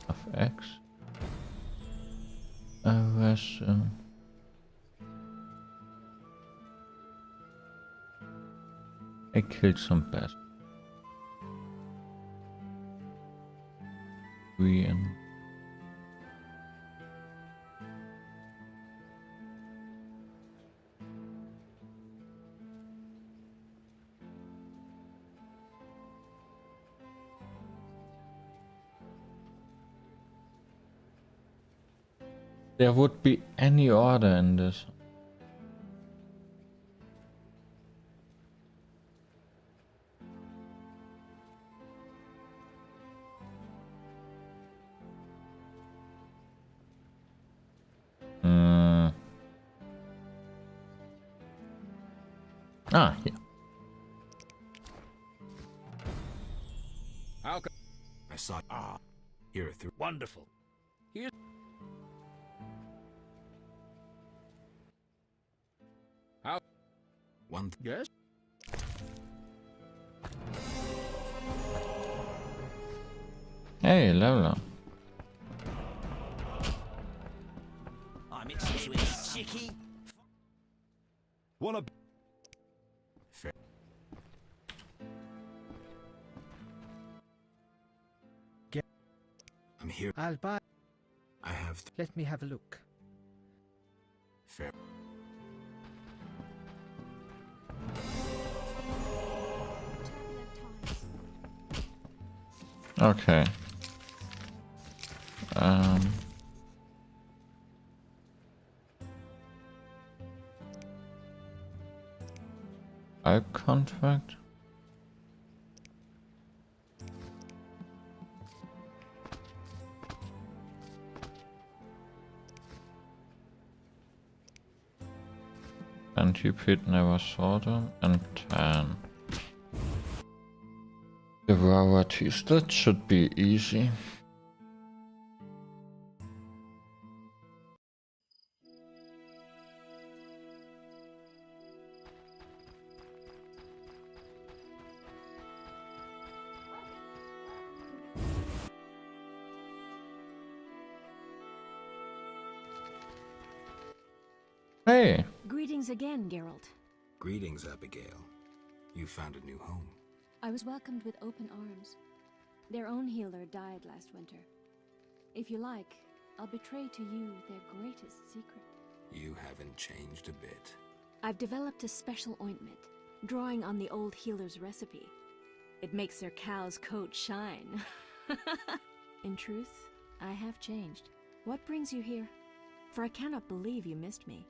of X. Where's, I killed some bats. And there would be any order in this. Ah, here. How can I saw. Here through. wonderful. Here. How? One. Yes. Hey, level up. I'm itchy to it, chicky. Wanna? Fair. I'm here. I'll buy. I have. Let me have a look. Fair. Okay. Bulk contract. Centipede never saw them, and 10. The rarities, that should be easy. Hey! Greetings again, Geralt. Greetings, Abigail. You found a new home. I was welcomed with open arms. Their own healer died last winter. If you like, I'll betray to you their greatest secret. You haven't changed a bit. I've developed a special ointment, drawing on the old healer's recipe. It makes their cow's coat shine. In truth, I have changed. What brings you here? For I cannot believe you missed me.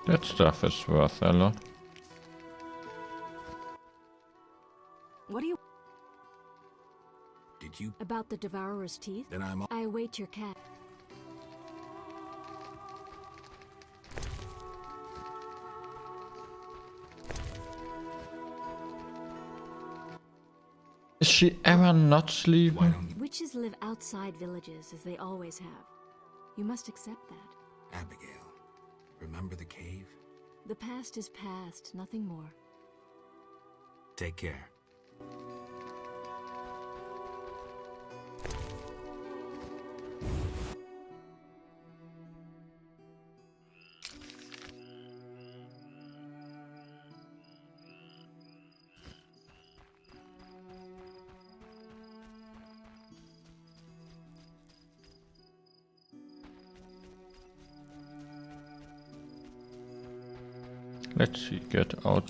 That stuff is worth a lot. What do you... Did you? About the Devourer's teeth? Then I'm. I await your cat. Is she ever not sleeping? Witches live outside villages, as they always have. You must accept that. Abigail, remember the cave? The past is past, nothing more. Take care. Let's see, get out.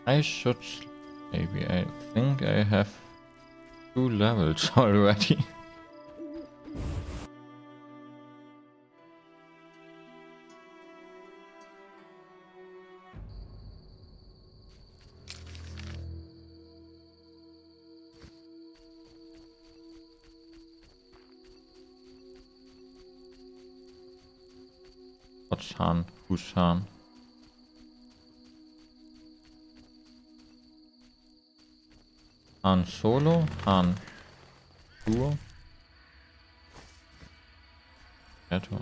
I should... maybe I think I have 2 levels already. What's Han? Who's Han? Han Solo? Han Duo? Eto.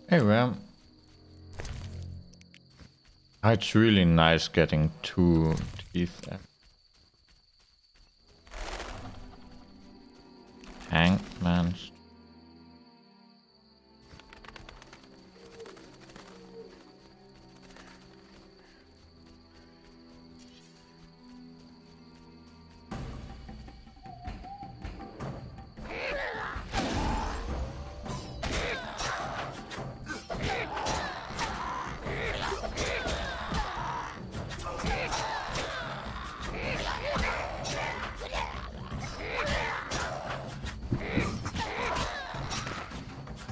Hey, well, it's really nice getting 2 teeth. Hangman.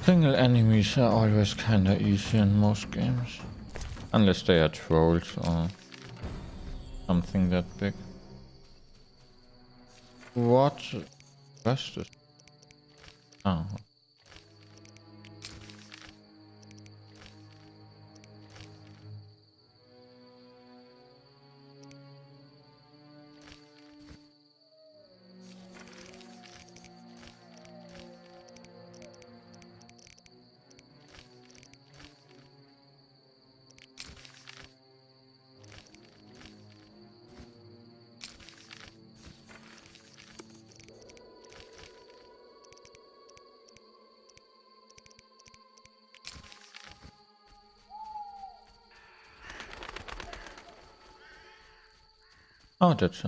Single enemies are always kinda easy in most games. Unless they are trolls or something that big. What was this? Oh. Oh, that's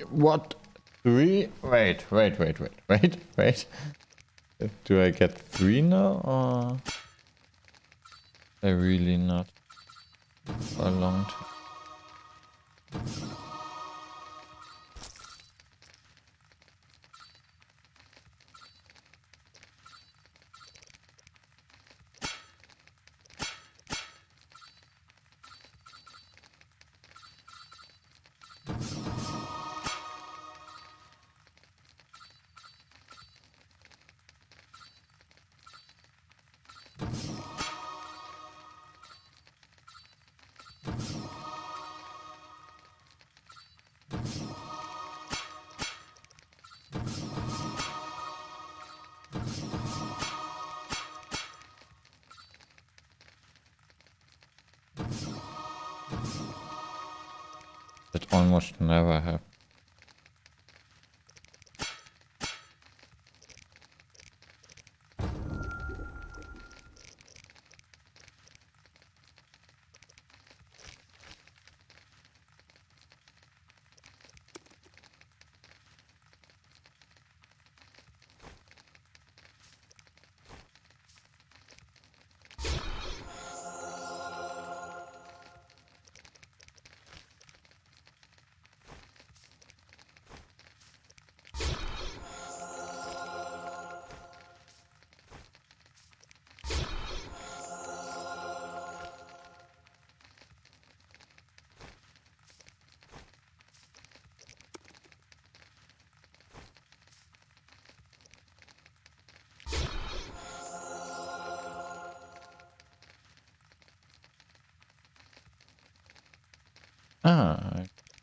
what? 3? Wait. Do I get 3 now, or I really not for a long time? That almost never happens.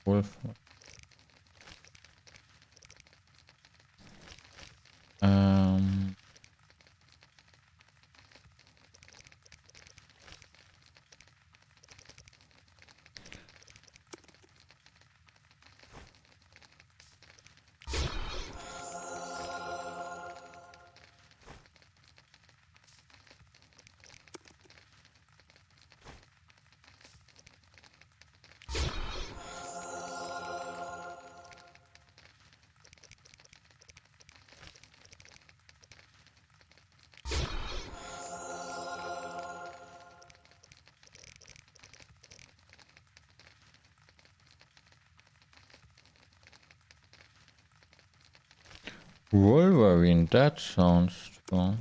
wolf. Wolverine, that sounds strong.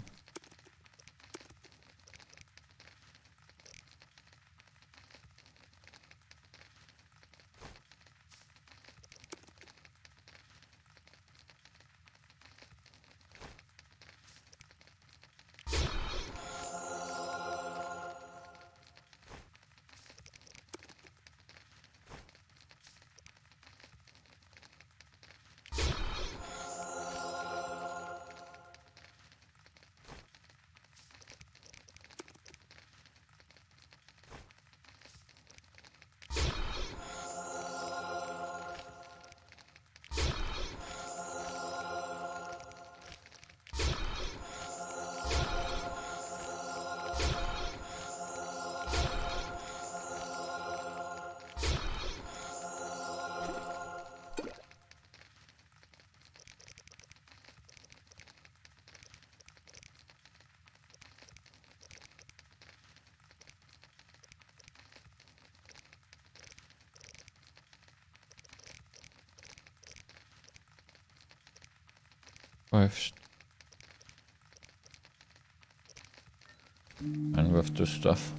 And with the stuff.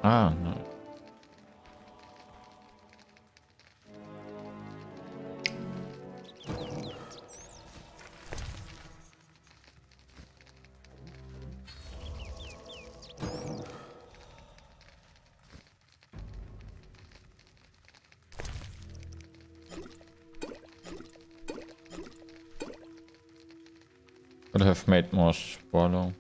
Ah, no. Could have made more swallow.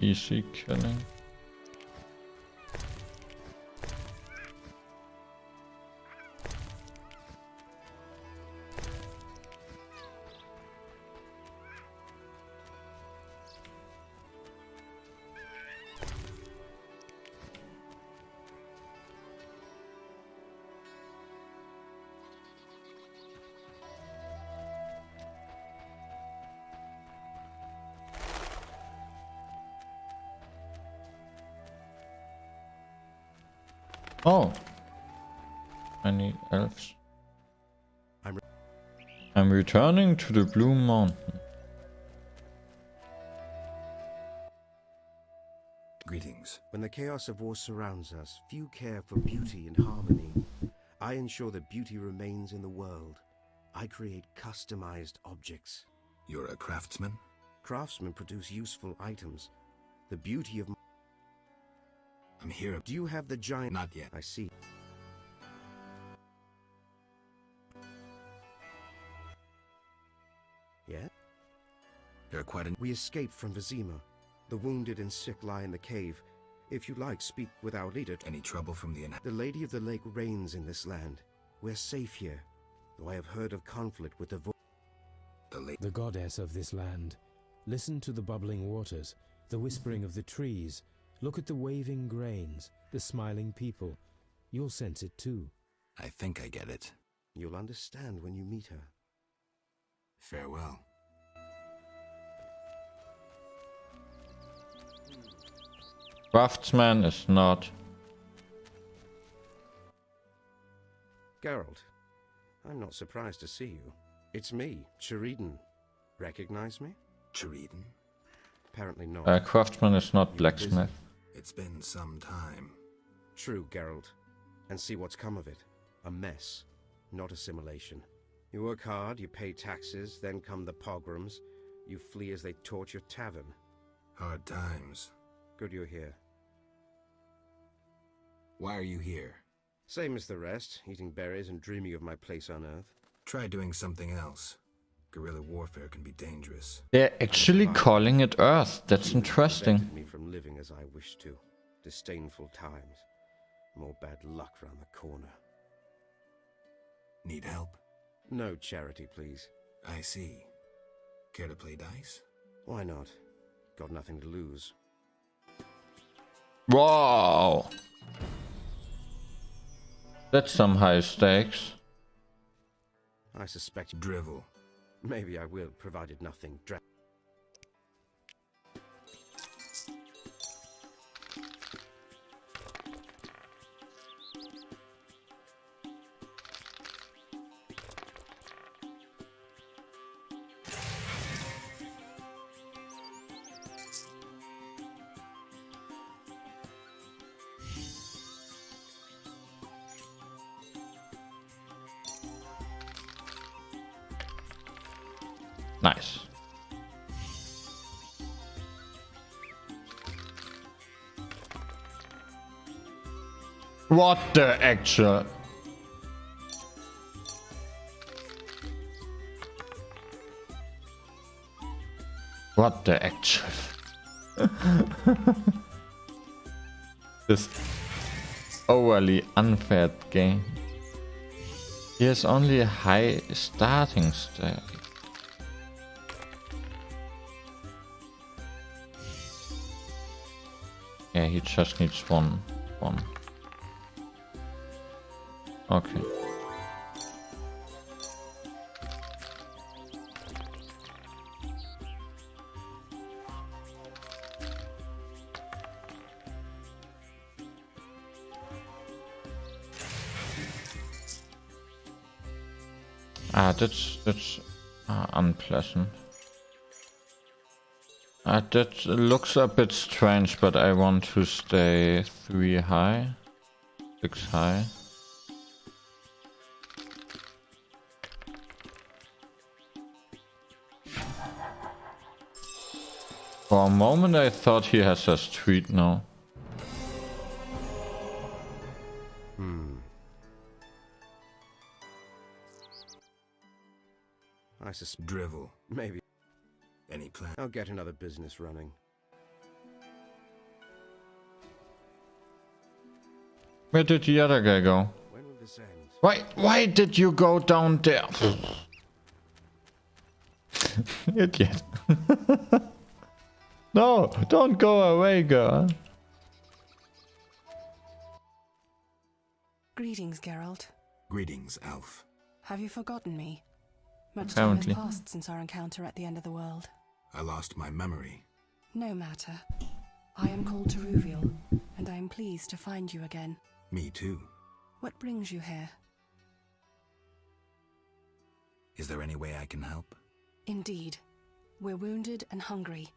Easy killing. Oh. Many elves. I'm returning to the Blue Mountain. Greetings. When the chaos of war surrounds us, few care for beauty and harmony. I ensure that beauty remains in the world. I create customized objects. You're a craftsman? Craftsmen produce useful items. The beauty of... I'm here. Do you have the giant... Not yet. I see. Yeah? You're quite an... We escaped from Vizima. The wounded and sick lie in the cave. If you like, speak with our leader. Any trouble from the... The Lady of the Lake reigns in this land. We're safe here, though I have heard of conflict with the The goddess of this land. Listen to the bubbling waters, the whispering of the trees. Look at the waving grains, the smiling people. You'll sense it too. I think I get it. You'll understand when you meet her. Farewell. Craftsman is not. Geralt, I'm not surprised to see you. It's me, Sheridan. Recognize me? Sheridan? Apparently not. A craftsman is not blacksmith. It's been some time. True, Geralt. And see what's come of it. A mess, not assimilation. You work hard, you pay taxes, then come the pogroms. You flee as they torch your tavern. Hard times. Good you're here. Why are you here? Same as the rest, eating berries and dreaming of my place on Earth. Try doing something else. Guerrilla warfare can be dangerous. They're actually calling it Earth. That's interesting. Prevented me from living as I wished to. Disdainful times. More bad luck round the corner. Need help? No charity, please. I see. Care to play dice? Why not? Got nothing to lose. Wow! That's some high stakes. I suspect... Drivel. Maybe I will, provided nothing Nice. What the actual... What the actual... This overly unfair game. He has only a high starting stat. Yeah, he just needs one. Okay. That's unpleasant. That looks a bit strange, but I want to stay 3 high, 6 high. For a moment I thought he has a street now. I suspect... Drivel. Maybe. Any plan? I'll get another business running. Where did the other guy go? When will this end? Why did you go down there? Idiot. No, don't go away, girl. Greetings, Geralt. Greetings, Elf. Have you forgotten me? Much Apparently. time has passed since our encounter at the end of the world. I lost my memory. No matter. I am called Teruviel, and I am pleased to find you again. Me too. What brings you here? Is there any way I can help? Indeed. We're wounded and hungry.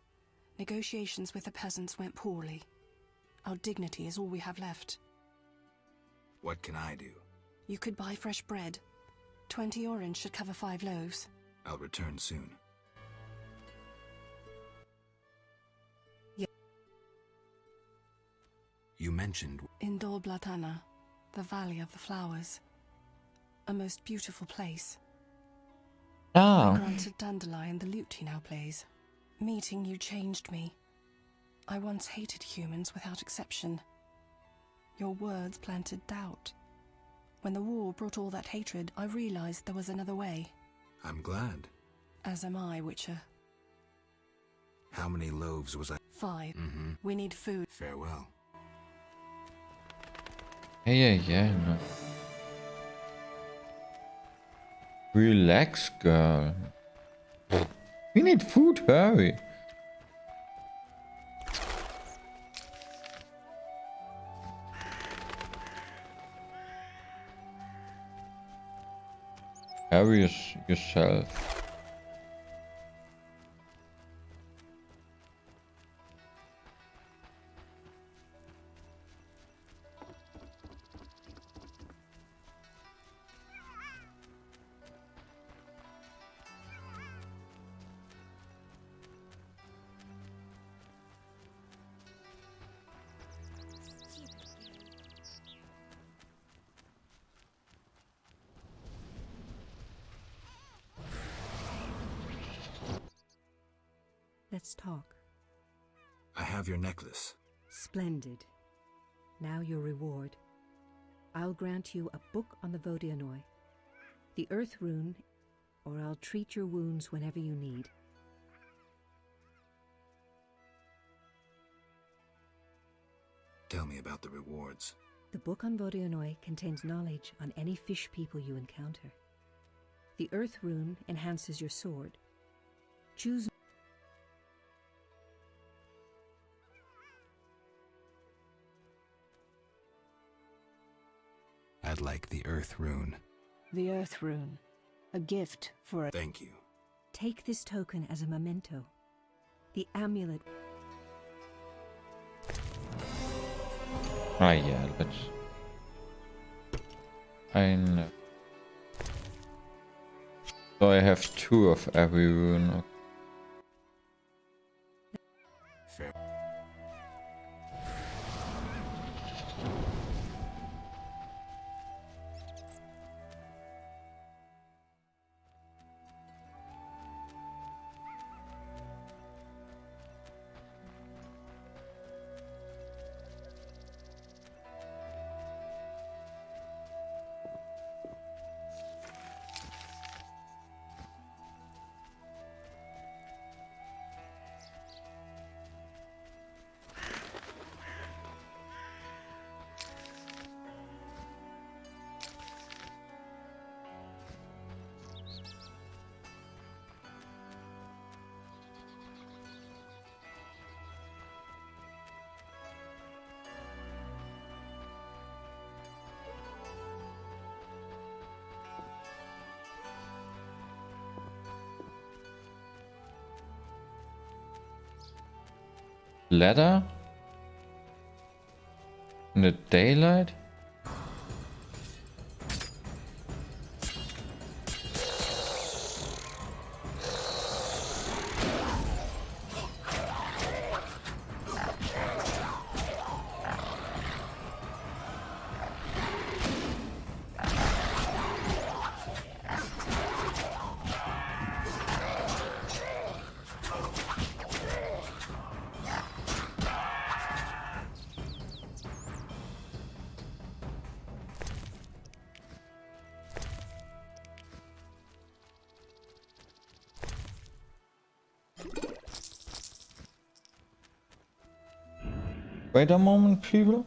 Negotiations with the peasants went poorly. Our dignity is all we have left. What can I do? You could buy fresh bread. 20 orange should cover 5 loaves. I'll return soon. You mentioned... In Dol Blatana, the Valley of the Flowers. A most beautiful place. I granted Dandelion the lute he now plays. Meeting you changed me. I once hated humans without exception. Your words planted doubt. When the war brought all that hatred, I realized there was another way. I'm glad. As am I, Witcher. How many loaves was I? 5. We need food. Farewell. Yeah, no. Relax, girl. We need food, hurry. Hurry yourself. Let's talk. I have your necklace. Splendid. Now your reward. I'll grant you a book on the Vodianoi, the Earth Rune, or I'll treat your wounds whenever you need. Tell me about the rewards. The book on Vodianoi contains knowledge on any fish people you encounter. The Earth Rune enhances your sword. Choose. I'd like the Earth Rune. The Earth Rune. A gift for a... Thank you. Take this token as a memento. The amulet. Yeah, let's... I know. So I have 2 of every rune. Fair. Ladder? In the daylight? Wait a moment, people.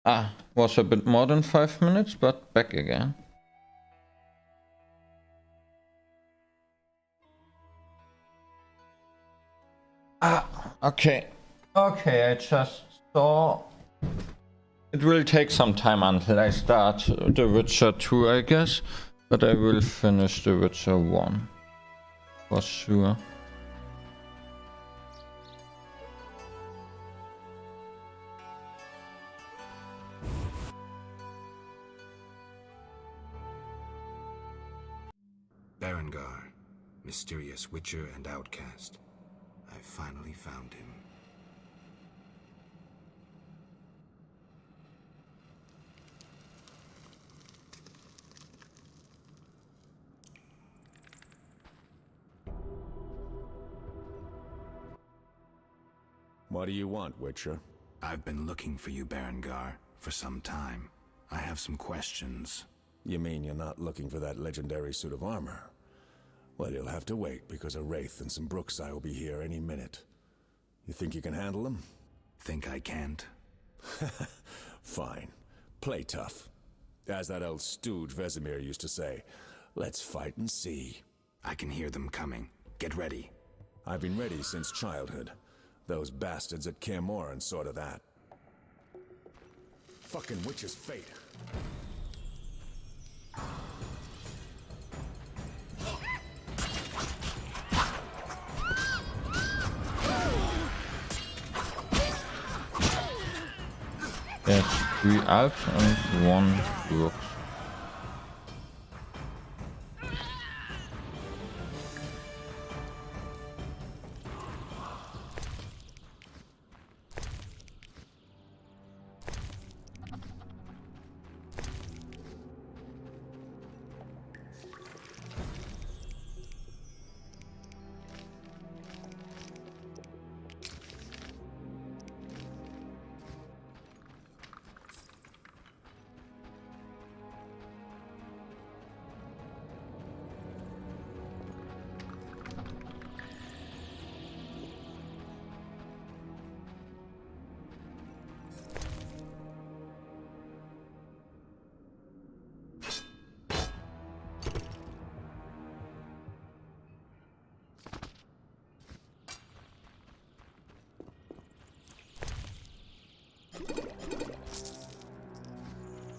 Was a bit more than 5 minutes, but back again. Okay. Okay, I just saw... It will take some time until I start The Witcher 2, I guess. But I will finish The Witcher 1. For sure. Berengar, mysterious witcher and outcast. I finally found him. What do you want, Witcher? I've been looking for you, Berengar, for some time. I have some questions. You mean you're not looking for that legendary suit of armor? Well, you'll have to wait, because a Wraith and some Brookside will be here any minute. You think you can handle them? Think I can't? Fine. Play tough. As that old stooge Vesemir used to say, let's fight and see. I can hear them coming. Get ready. I've been ready since childhood. Those bastards at Kaer Morhen sort of that. Fucking witch's fate. There's 3 Alps and 1 Brooks.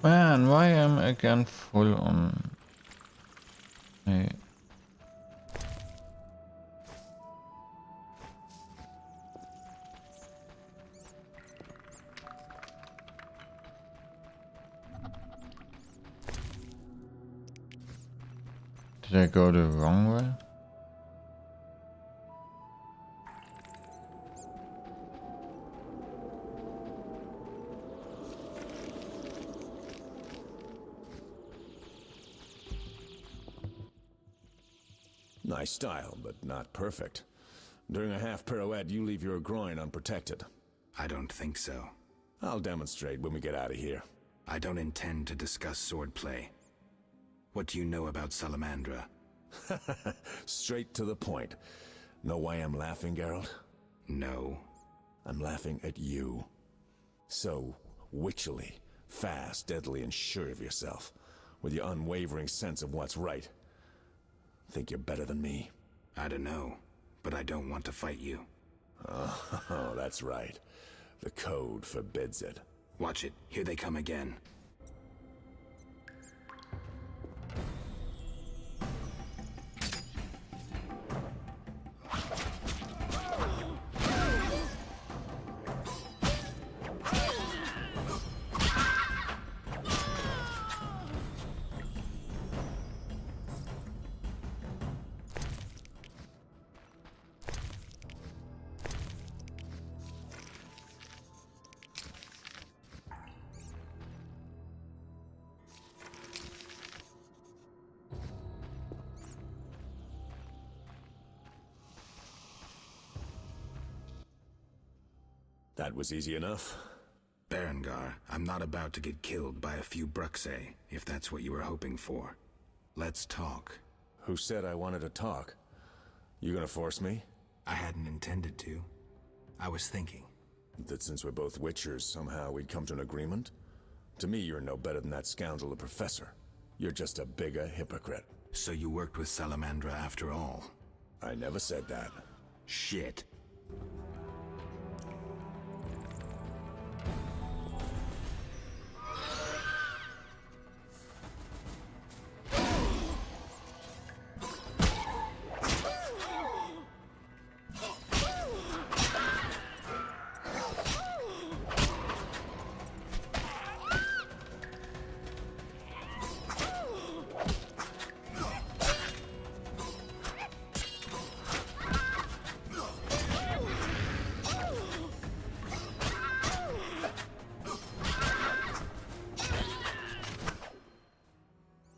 Man, why am I again full on... Hey. Did I go the wrong way? Nice style, but not perfect. During a half pirouette, you leave your groin unprotected. I don't think so. I'll demonstrate when we get out of here. I don't intend to discuss swordplay. What do you know about Salamandra? Straight to the point. Know why I'm laughing, Geralt? No. I'm laughing at you. So witchily, fast, deadly, and sure of yourself, with your unwavering sense of what's right. Think you're better than me? I don't know, but I don't want to fight you. Oh, that's right. The code forbids it. Watch it. Here they come again. That was easy enough. Berengar, I'm not about to get killed by a few Bruxay, if that's what you were hoping for. Let's talk. Who said I wanted to talk? You gonna force me? I hadn't intended to. I was thinking. That since we're both Witchers, somehow we'd come to an agreement? To me, you're no better than that scoundrel the professor. You're just a bigger hypocrite. So you worked with Salamandra after all? I never said that. Shit.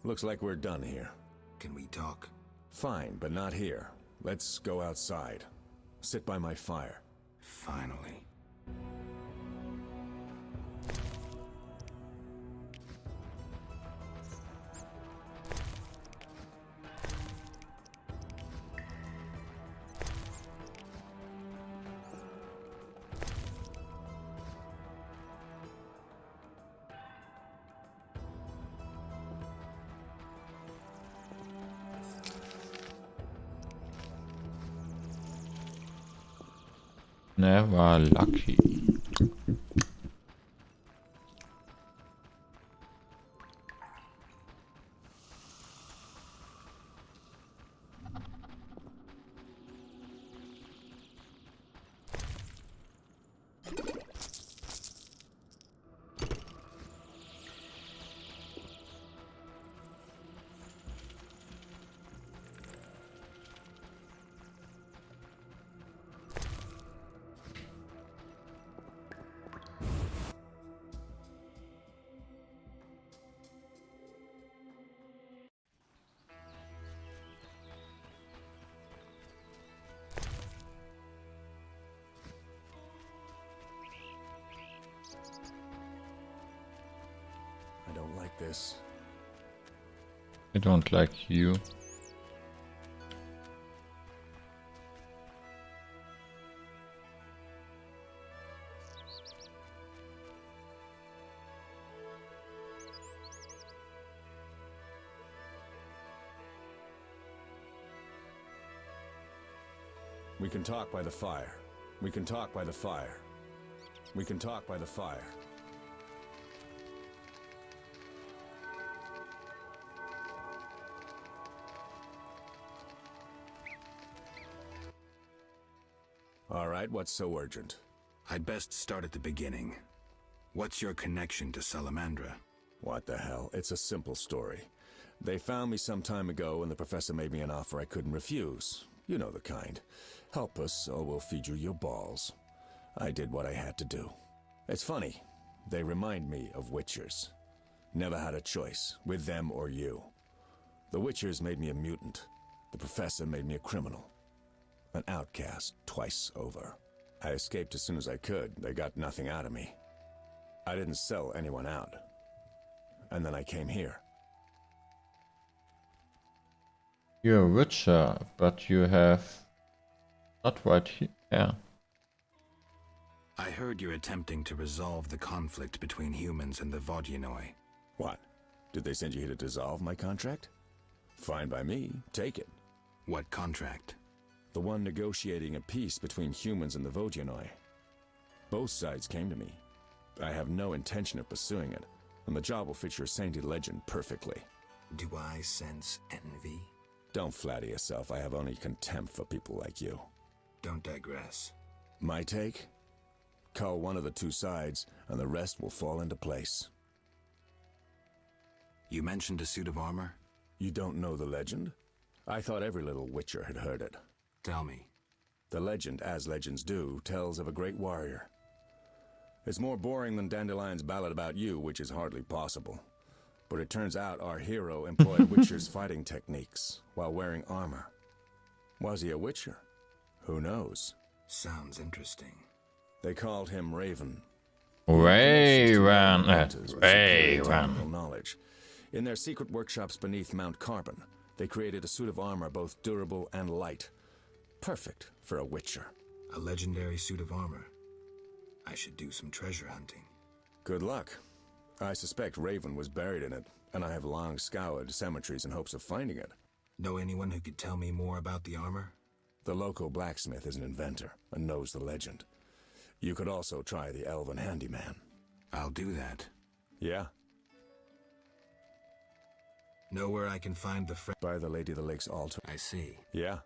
Looks like we're done here. Can we talk? Fine, but not here. Let's go outside. Sit by my fire. Finally. Never lucky. I don't like this. I don't like you. We can talk by the fire. We can talk by the fire. We can talk by the fire. All right, what's so urgent? I'd best start at the beginning. What's your connection to Salamandra? What the hell? It's a simple story. They found me some time ago and the professor made me an offer I couldn't refuse. You know the kind. Help us or we'll feed you your balls. I did what I had to do. It's funny. They remind me of Witchers. Never had a choice, with them or you. The Witchers made me a mutant. The professor made me a criminal. An outcast twice over. I escaped as soon as I could. They got nothing out of me. I didn't sell anyone out. And then I came here. You're a witcher, but you have not right here. I heard you're attempting to resolve the conflict between humans and the Vodyanoi. What? Did they send you here to dissolve my contract? Fine by me. Take it. What contract? The one negotiating a peace between humans and the Vodyanoi. Both sides came to me. I have no intention of pursuing it, and the job will fit your sainted legend perfectly. Do I sense envy? Don't flatter yourself. I have only contempt for people like you. Don't digress. My take? Cull one of the two sides, and the rest will fall into place. You mentioned a suit of armor? You don't know the legend? I thought every little witcher had heard it. Tell me. The legend, as legends do, tells of a great warrior. It's more boring than Dandelion's ballad about you, which is hardly possible. But it turns out our hero employed witchers' fighting techniques while wearing armor. Was he a witcher? Who knows? Sounds interesting. They called him Raven. Raven. Knowledge. In their secret workshops beneath Mount Carbon, they created a suit of armor both durable and light. Perfect for a witcher. A legendary suit of armor. I should do some treasure hunting. Good luck. I suspect Raven was buried in it, and I have long scoured cemeteries in hopes of finding it. Know anyone who could tell me more about the armor? The local blacksmith is an inventor and knows the legend. You could also try the elven handyman. I'll do that. Yeah? Know where I can find the by the Lady of the Lake's altar. I see. Yeah?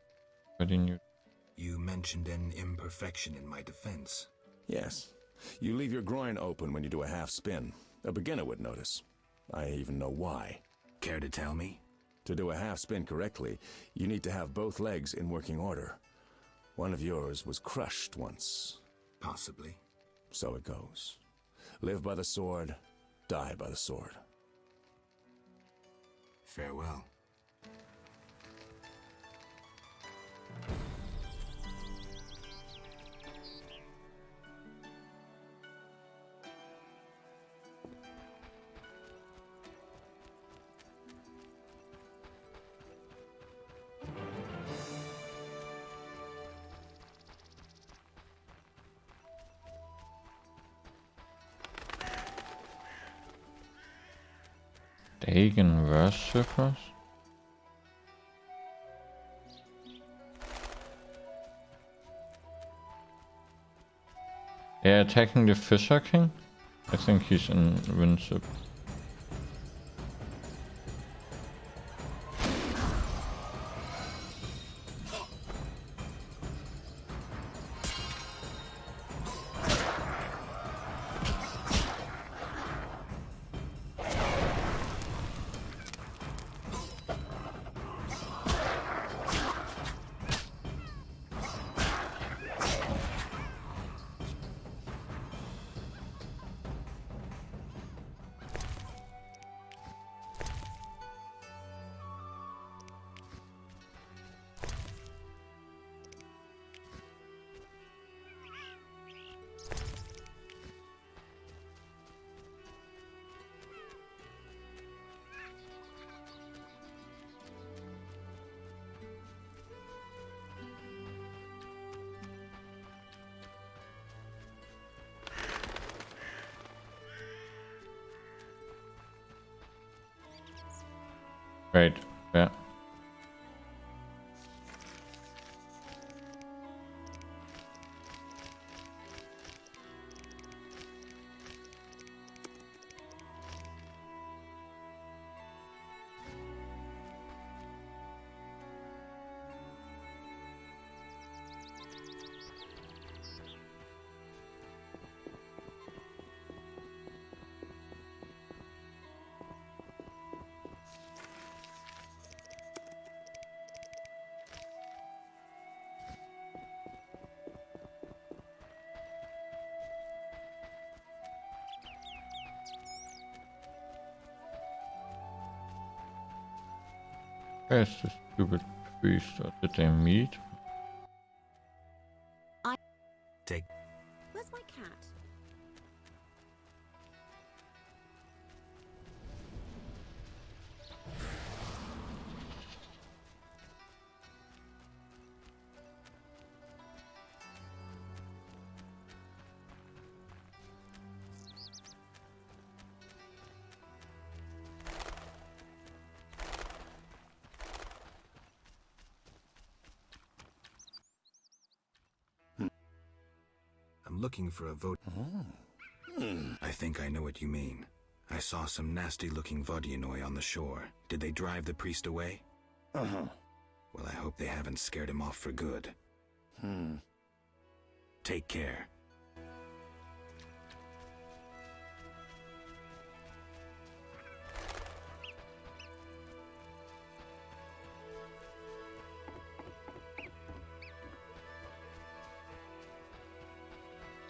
You mentioned an imperfection in my defense. Yes. You leave your groin open when you do a half spin. A beginner would notice. I even know why. Care to tell me? To do a half spin correctly, you need to have both legs in working order. One of yours was crushed once. Possibly. So it goes. Live by the sword, die by the sword. Farewell. Dagon worshippers? They're attacking the Fisher King? I think he's invincible. Right, yeah. Where's the stupid priest, or did they meet? Take. Where's my cat? I'm looking for a vote. I think I know what you mean. I saw some nasty-looking Vodyanoi on the shore. Did they drive the priest away? Well, I hope they haven't scared him off for good. Take care.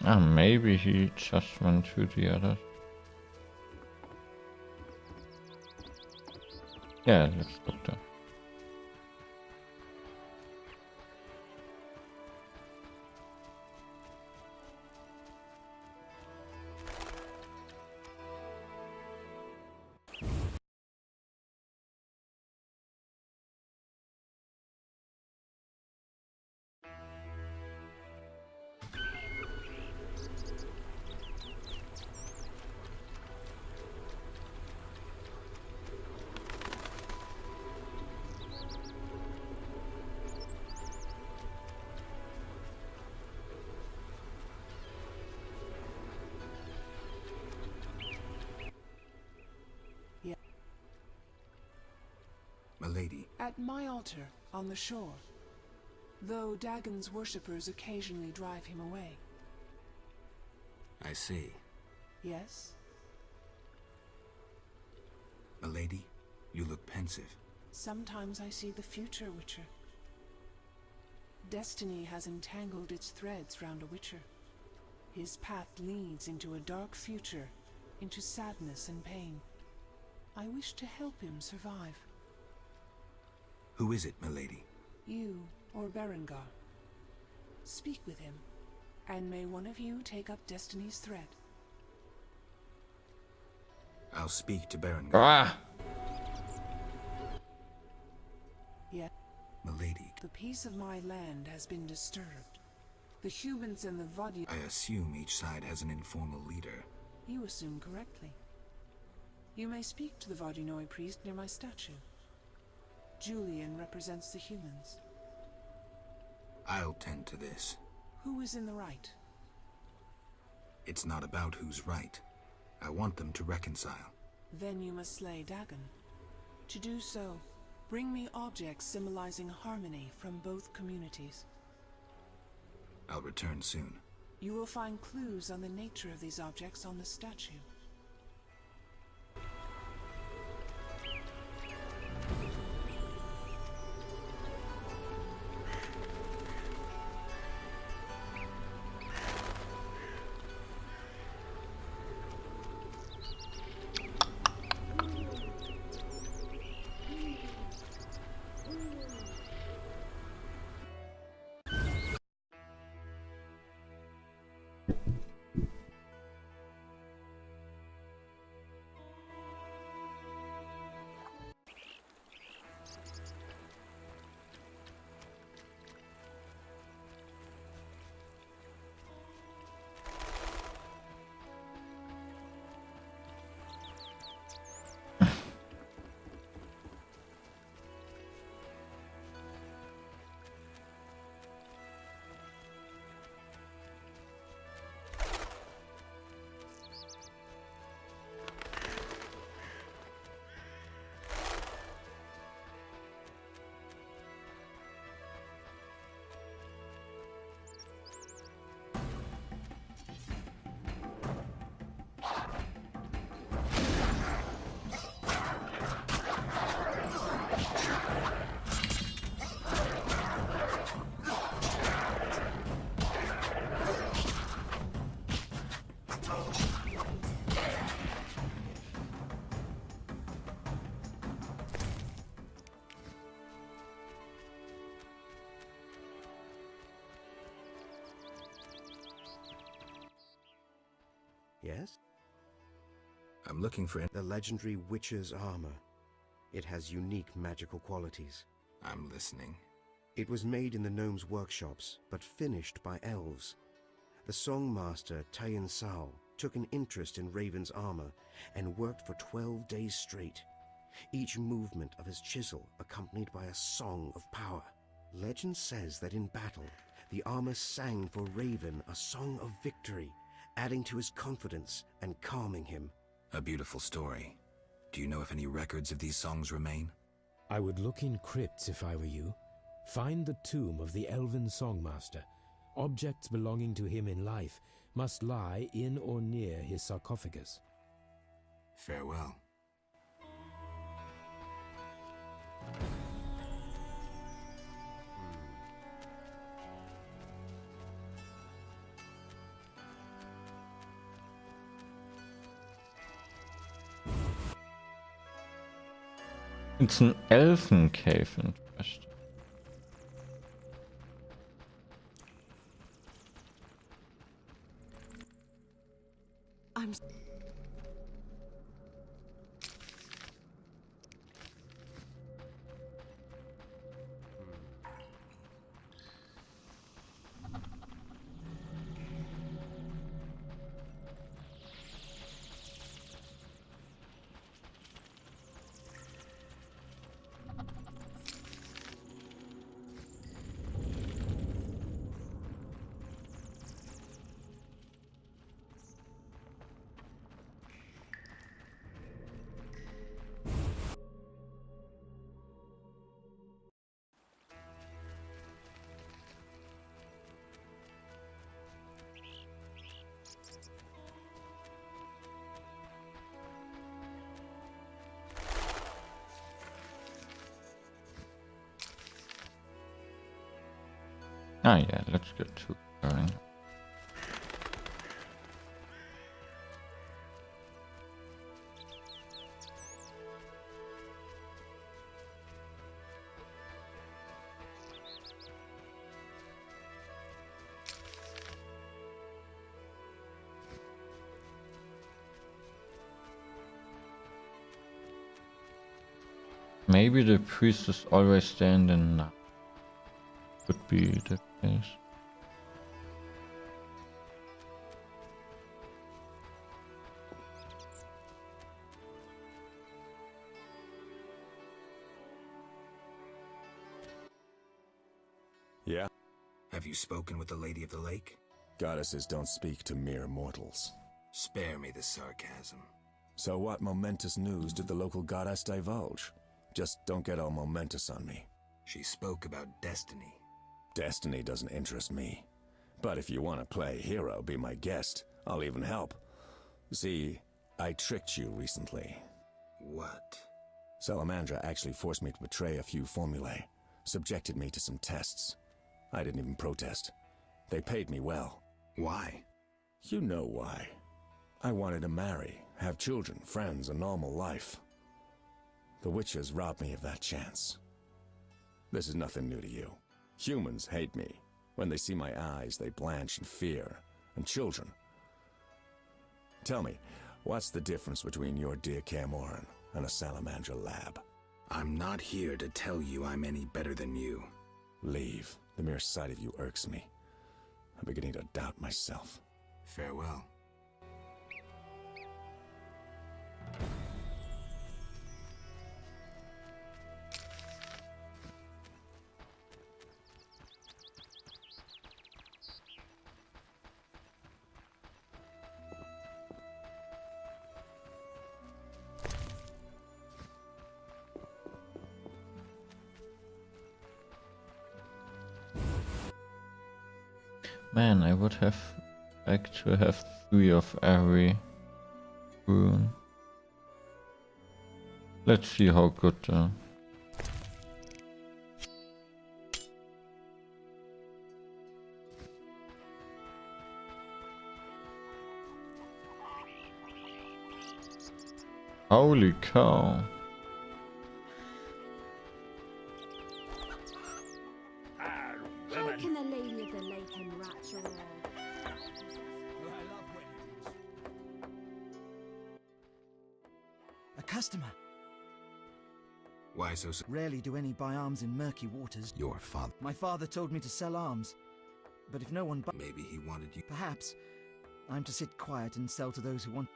Ah, maybe he just went to the others. Yeah, let's look there. Milady. At my altar, on the shore. Though Dagon's worshippers occasionally drive him away. I see. Yes? Milady, you look pensive. Sometimes I see the future, Witcher. Destiny has entangled its threads round a Witcher. His path leads into a dark future, into sadness and pain. I wish to help him survive. Who is it, Milady? You or Berengar. Speak with him, and may one of you take up Destiny's thread. I'll speak to Berengar. Ah! Yet, Milady. the peace of my land has been disturbed. The humans and the Vadi... I assume each side has an informal leader. You assume correctly. You may speak to the Vardinoi priest near my statue. Julian represents the humans. I'll tend to this. Who is in the right? It's not about who's right. I want them to reconcile. Then you must slay Dagon. To do so, bring me objects symbolizing harmony from both communities. I'll return soon. You will find clues on the nature of these objects on the statue. Yes? I'm looking for the legendary Witcher's armor. It has unique magical qualities. I'm listening. It was made in the gnomes' workshops, but finished by elves. The songmaster Tayan Sal took an interest in Raven's armor and worked for 12 days straight, each movement of his chisel accompanied by a song of power. Legend says that in battle, the armor sang for Raven a song of victory, adding to his confidence and calming him. A beautiful story. Do you know if any records of these songs remain? I would look in crypts if I were you. Find the tomb of the elven songmaster. Objects belonging to him in life must lie in or near his sarcophagus. Farewell. It's an elfen cave interest. I'm... Ah, yeah, let's get to going. Maybe the priest is always standing now. Could be the case. Yeah? Have you spoken with the Lady of the Lake? Goddesses don't speak to mere mortals. Spare me the sarcasm. So what momentous news did the local goddess divulge? Just don't get all momentous on me. She spoke about destiny. Destiny doesn't interest me. But if you want to play hero, be my guest. I'll even help. See, I tricked you recently. What? Salamandra actually forced me to betray a few formulae. Subjected me to some tests. I didn't even protest. They paid me well. Why? You know why. I wanted to marry, have children, friends, a normal life. The Witchers robbed me of that chance. This is nothing new to you. Humans hate me. When they see my eyes, they blanch in fear. And children. Tell me, what's the difference between your dear Camoran and a Salamandra lab? I'm not here to tell you I'm any better than you. Leave. The mere sight of you irks me. I'm beginning to doubt myself. Farewell. Man, I would have liked to have 3 of every rune. Let's see how good Holy cow. How can a lady of the lake enrapture all? A customer. Why so Rarely do any buy arms in murky waters. Your father. My father told me to sell arms. But if no one Maybe he wanted you. Perhaps. I'm to sit quiet and sell to those who want.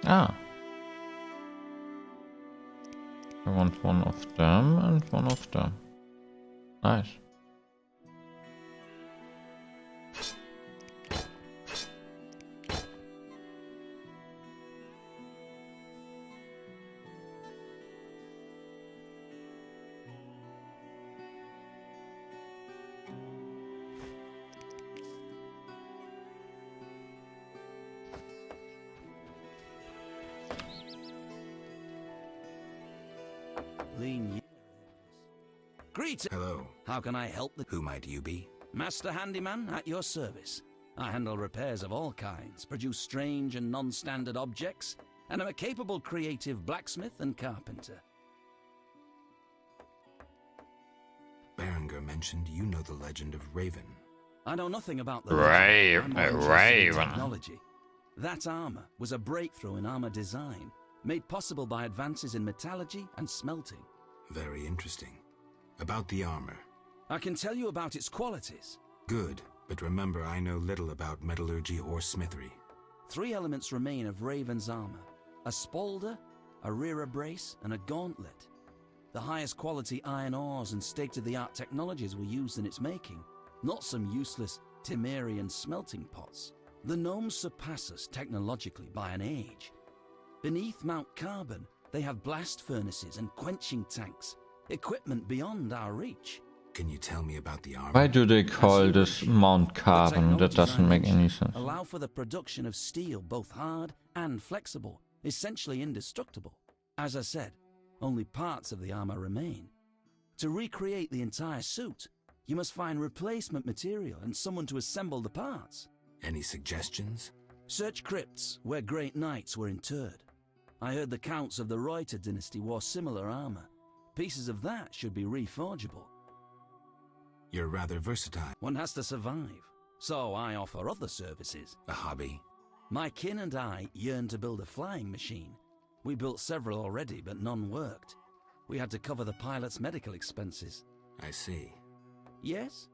Ah. I want one of them and one of them. Nice. Greetings. Hello. How can I help? Who might you be? Master Handyman at your service. I handle repairs of all kinds, produce strange and non-standard objects, and am a capable creative blacksmith and carpenter. Berenger mentioned you know the legend of Raven. I know nothing about the Raven. Technology. That armor was a breakthrough in armor design, made possible by advances in metallurgy and smelting. Very interesting. About the armor. I can tell you about its qualities. Good, but remember I know little about metallurgy or smithery. 3 elements remain of Raven's armor: a spalder, a rear brace, and a gauntlet. The highest quality iron ores and state-of-the-art technologies were used in its making, not some useless Temerian smelting pots. The gnomes surpass us technologically by an age. Beneath Mount Carbon, they have blast furnaces and quenching tanks, equipment beyond our reach. Can you tell me about the armor? Why do they call this Mount Carbon? That doesn't make any sense. Allow for the production of steel, both hard and flexible, essentially indestructible. As I said, only parts of the armor remain. To recreate the entire suit, you must find replacement material and someone to assemble the parts. Any suggestions? Search crypts where great knights were interred. I heard the counts of the Reuter dynasty wore similar armor. Pieces of that should be reforgeable. You're rather versatile. One has to survive, so I offer other services. A hobby? My kin and I yearned to build a flying machine. We built several already, but none worked. We had to cover the pilot's medical expenses. I see. Yes?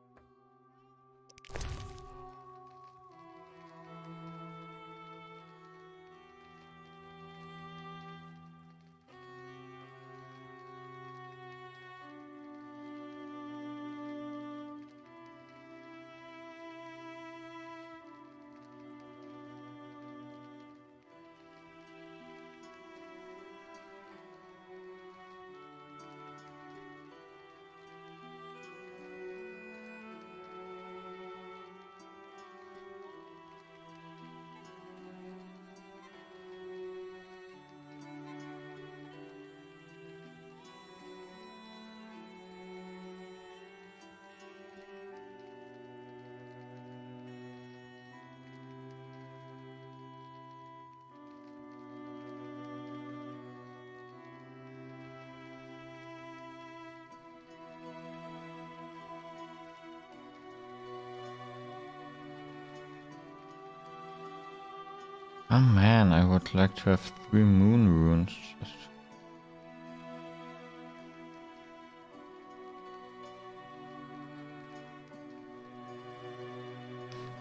Oh man, I would like to have 3 moon runes.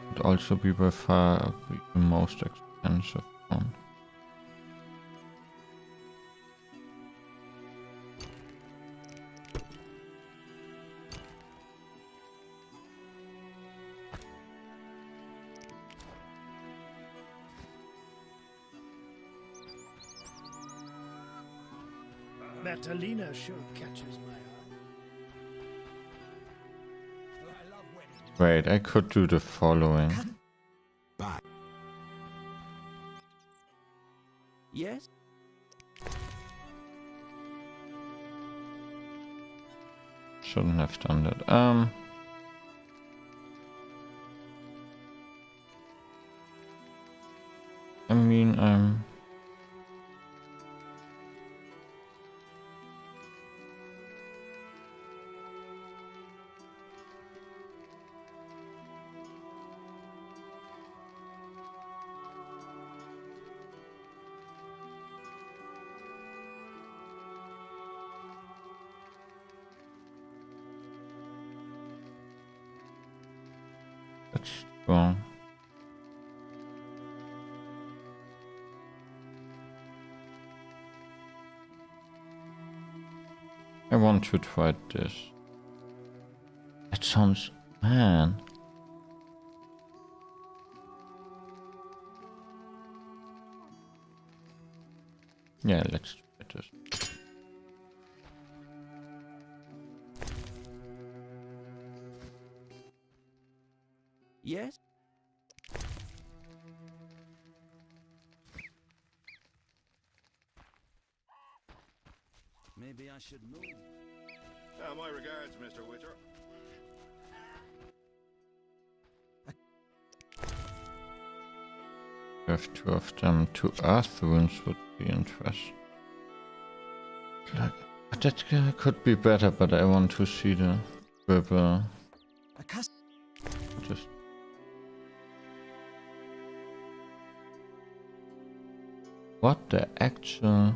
Would also be by far the most expensive one. Natalina sure catches my eye. Wait, I could do the following. Bye. Yes? Shouldn't have done that. I mean, that's wrong. I want to try this. It sounds, man. Yeah, let's try this. Yes? Maybe I should move. My regards, Mr. Witcher. Have 2 of them. 2 earth runes would be interesting. Like, that could be better, but I want to see the river. Just what the actual?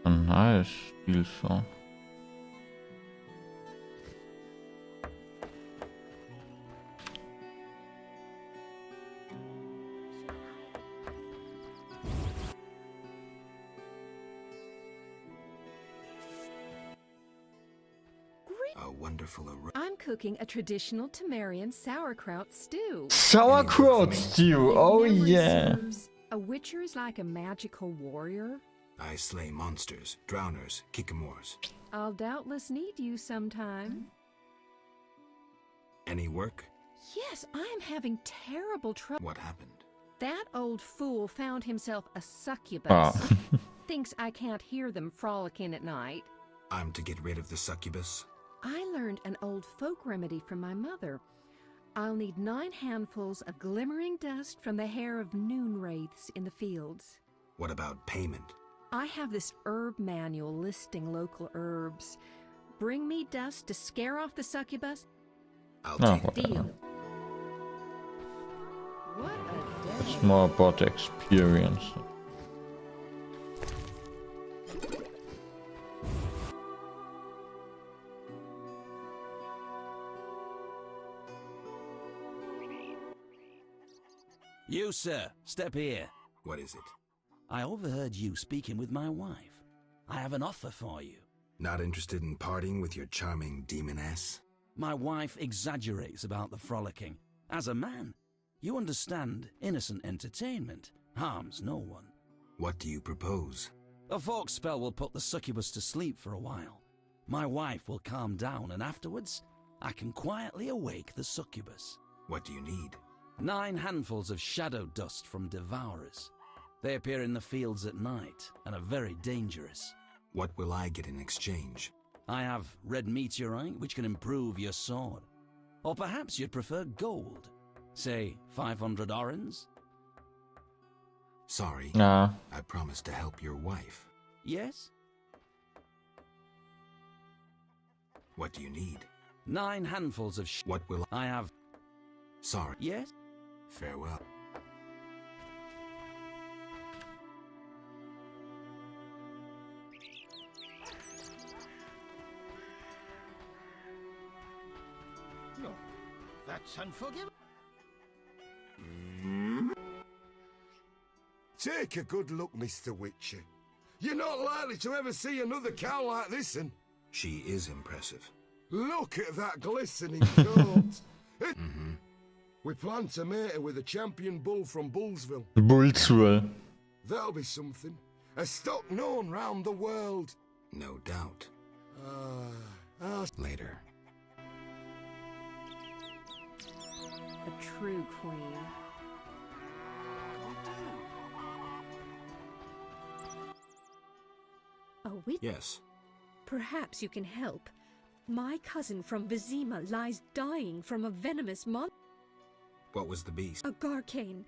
A nice steel saw. wonderful aroma. I'm cooking a traditional Temerian sauerkraut stew. Sauerkraut stew, oh yeah. Serves. A witcher is like a magical warrior. I slay monsters, drowners, kikimores. I'll doubtless need you sometime. Any work? Yes, I'm having terrible trouble. What happened? That old fool found himself a succubus. Oh. Thinks I can't hear them frolicking at night. I'm to get rid of the succubus? I learned an old folk remedy from my mother. I'll need 9 handfuls of glimmering dust from the hair of noon wraiths in the fields. What about payment? I have this herb manual listing local herbs. Bring me dust to scare off the succubus. I'll take the deal. What a day. It's more about experience. You, sir, step here. What is it? I overheard you speaking with my wife. I have an offer for you. Not interested in partying with your charming demoness? My wife exaggerates about the frolicking. As a man, you understand innocent entertainment harms no one. What do you propose? A folk spell will put the succubus to sleep for a while. My wife will calm down, and afterwards, I can quietly awake the succubus. What do you need? 9 handfuls of shadow dust from devourers. They appear in the fields at night and are very dangerous. What will I get in exchange? I have red meteorite, which can improve your sword. Or perhaps you'd prefer gold. Say, 500 orens? Sorry. Nah. I promised to help your wife. Yes? What do you need? 9 handfuls of What will I have? Sorry. Yes? Farewell. No, that's unforgivable. Take a good look, Mr. Witcher. You're not likely to ever see another cow like this one. She is impressive. Look at that glistening coat. We plan to mate her with a champion bull from Bullsville. Bullsville. That'll be something. A stock known round the world. No doubt. Later. A true queen. A witch? Yes. Perhaps you can help. My cousin from Vizima lies dying from a venomous monster. What was the beast? A garcane.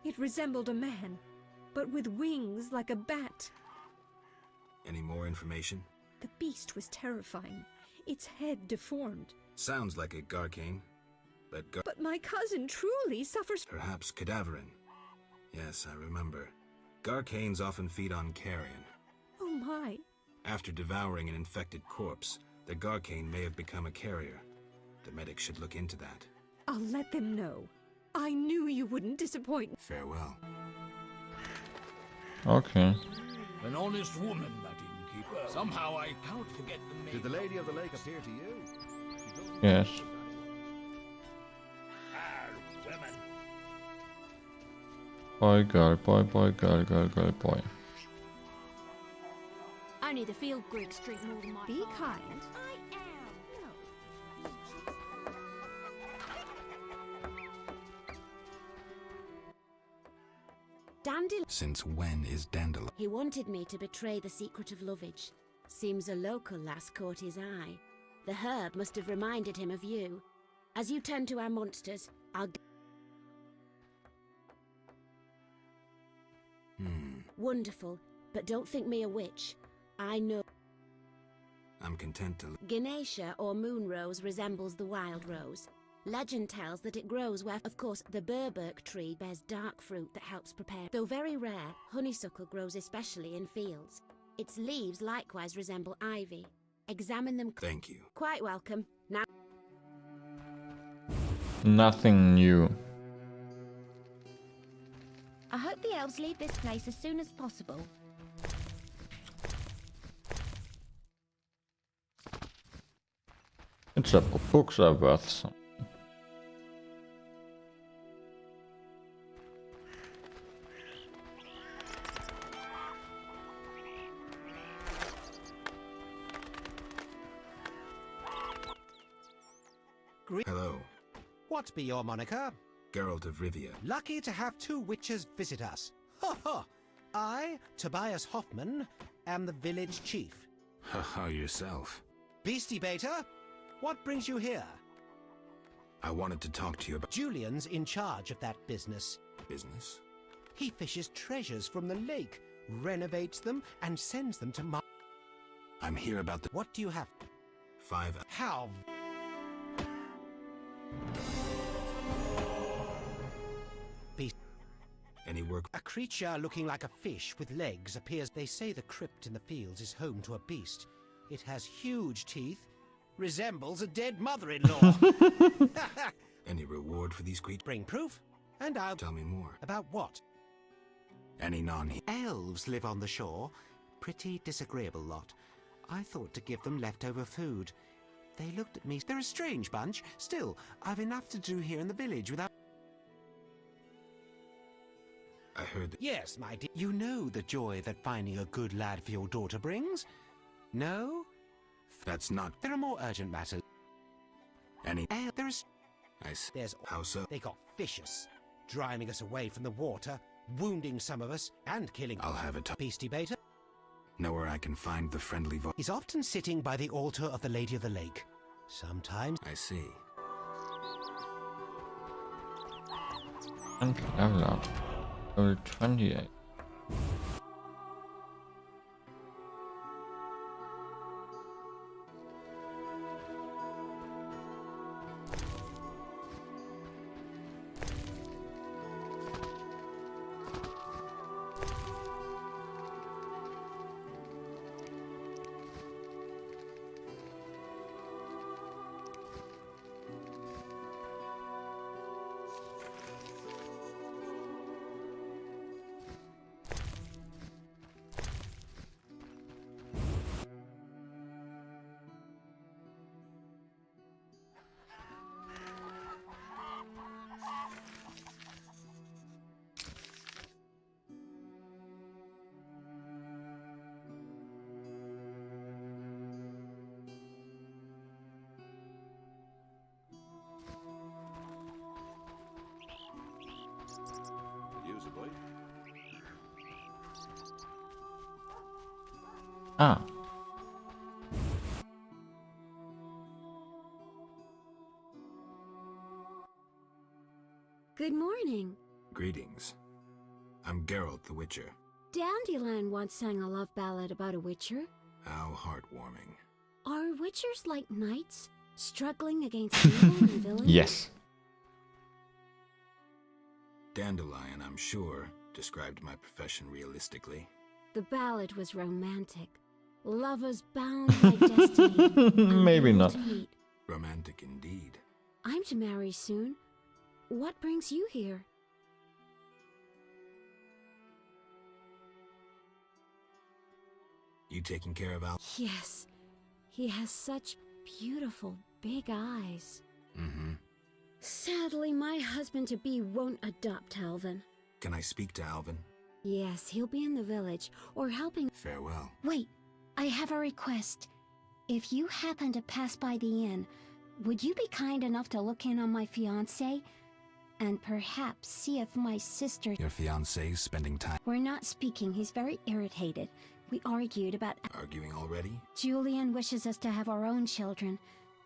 It resembled a man, but with wings like a bat. Any more information? The beast was terrifying. Its head deformed. Sounds like a garcane. But my cousin truly suffers. Perhaps cadaverine. Yes, I remember. Garcanes often feed on carrion. Oh my. After devouring an infected corpse, the garcane may have become a carrier. The medics should look into that. I'll let them know. I knew you wouldn't disappoint me. Farewell. Okay. An honest woman, that innkeeper. Somehow I can't forget the name. Did the Lady of the Lake appear to you? Yes. Women. Boy, girl, boy, girl, girl, boy. Only the field Greeks drink more than my Be father. kind. I am. Dandelion. Since when is Dandelion? He wanted me to betray the secret of lovage. Seems a local lass caught his eye. The herb must have reminded him of you. As you tend to our monsters, I'll... Wonderful, but don't think me a witch. I know... I'm content to... Ganesha or moon rose resembles the wild rose. Legend tells that it grows where, of course, the burberk tree bears dark fruit that helps prepare. Though very rare, honeysuckle grows especially in fields. Its leaves likewise resemble ivy. Examine them... Thank you. Quite welcome. Now... Nothing new. I hope the elves leave this place as soon as possible. It's a books are worth some. Hello, What be your moniker? Geralt of Rivia. Lucky to have two witches visit us. Ha ha! I, Tobias Hoffman, am the village chief. Haha, yourself. Beastie Beta, what brings you here? I wanted to talk to you about... Julian's in charge of that business. Business? He fishes treasures from the lake, renovates them, and sends them to I'm here about the... What do you have? 5... How? Beast. Any work? A creature looking like a fish with legs appears. They say the crypt in the fields is home to a beast. It has huge teeth, resembles a dead mother-in-law. Any reward for these creatures? Bring proof, and I'll... Tell me more. About what? Any Elves live on the shore. Pretty disagreeable lot. I thought to give them leftover food. They looked at me. They're a strange bunch. Still, I've enough to do here in the village without... I heard that... Yes, my dear. You know the joy that finding a good lad for your daughter brings? No? That's not... There are more urgent matters. Any... There is... I see. There's... How so? They got vicious, driving us away from the water, wounding some of us, and killing... I'll have it. Beastie Beta? Know where I can find the friendly voice. He's often sitting by the altar of the Lady of the Lake. Sometimes... I see. And level up. Level 28. Ah. Good morning. Greetings. I'm Geralt the Witcher. Dandelion once sang a love ballad about a witcher. How heartwarming. Are witchers like knights, struggling against evil and villains? Yes. Dandelion, I'm sure, described my profession realistically. The ballad was romantic. Lovers bound by destiny. Maybe not. Romantic indeed. I'm to marry soon. What brings you here? You taking care of Al? Yes. He has such beautiful big eyes. Mm-hmm. Sadly, my husband-to-be won't adopt Alvin. Can I speak to Alvin? Yes, he'll be in the village, or helping... Farewell. Wait, I have a request. If you happen to pass by the inn, would you be kind enough to look in on my fiancé? And perhaps see if my sister... Your fiancé's spending time... We're not speaking, he's very irritated. We argued about... Arguing already? Julian wishes us to have our own children.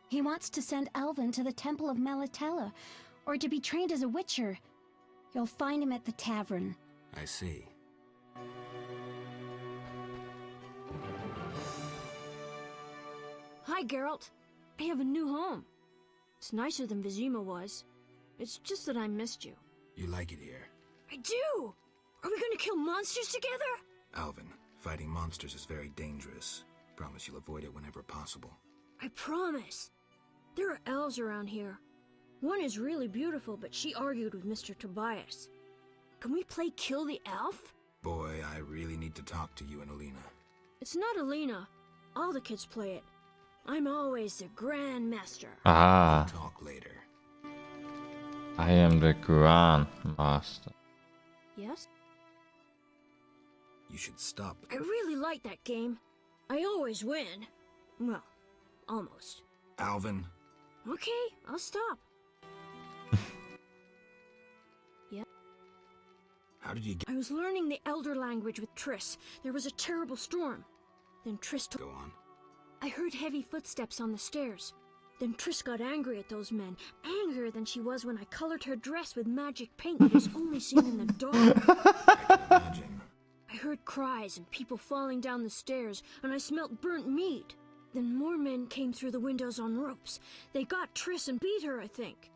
He wants to send Alvin to the Temple of Malatella, or to be trained as a witcher. You'll find him at the tavern. I see. Hi, Geralt. I have a new home. It's nicer than Vizima was. It's just that I missed you. You like it here? I do! Are we gonna kill monsters together? Alvin, fighting monsters is very dangerous. Promise you'll avoid it whenever possible. I promise. There are elves around here. One is really beautiful, but she argued with Mr. Tobias. Can we play Kill the Elf? Boy, I really need to talk to you and Alina. It's not Alina. All the kids play it. I'm always the Grand Master. Ah. We'll talk later. I am the Grand Master. Yes? You should stop. I really like that game. I always win. Well, almost. Alvin. Okay, I'll stop. Yeah. How did you get... I was learning the Elder language with Triss. There was a terrible storm. Then Triss took... Go on. I heard heavy footsteps on the stairs. Then Triss got angry at those men. Angrier than she was when I colored her dress with magic paint that is only seen in the dark. I can imagine. I heard cries and people falling down the stairs, and I smelt burnt meat. Then more men came through the windows on ropes. They got Triss and beat her, I think.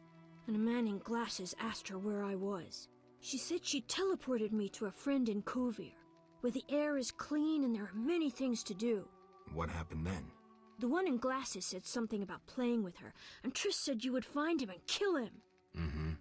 And a man in glasses asked her where I was. She said she teleported me to a friend in Kovir, where the air is clean and there are many things to do. What happened then? The one in glasses said something about playing with her, and Triss said you would find him and kill him. Mm-hmm.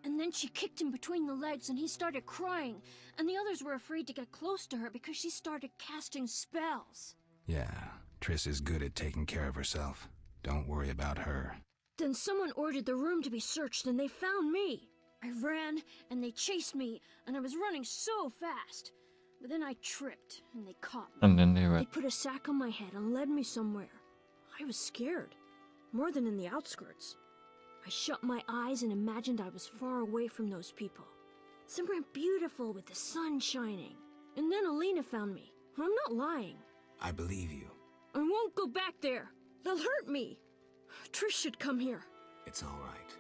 And then she kicked him between the legs and he started crying, and the others were afraid to get close to her because she started casting spells. Yeah, Triss is good at taking care of herself. Don't worry about her. Then someone ordered the room to be searched and they found me. I ran and they chased me, and I was running so fast. But then I tripped and they caught me. And then they were... They put a sack on my head and led me somewhere. I was scared, more than in the outskirts. I shut my eyes and imagined I was far away from those people. Somewhere beautiful with the sun shining. And then Alina found me. I'm not lying. I believe you. I won't go back there. They'll hurt me. Trish should come here. It's all right.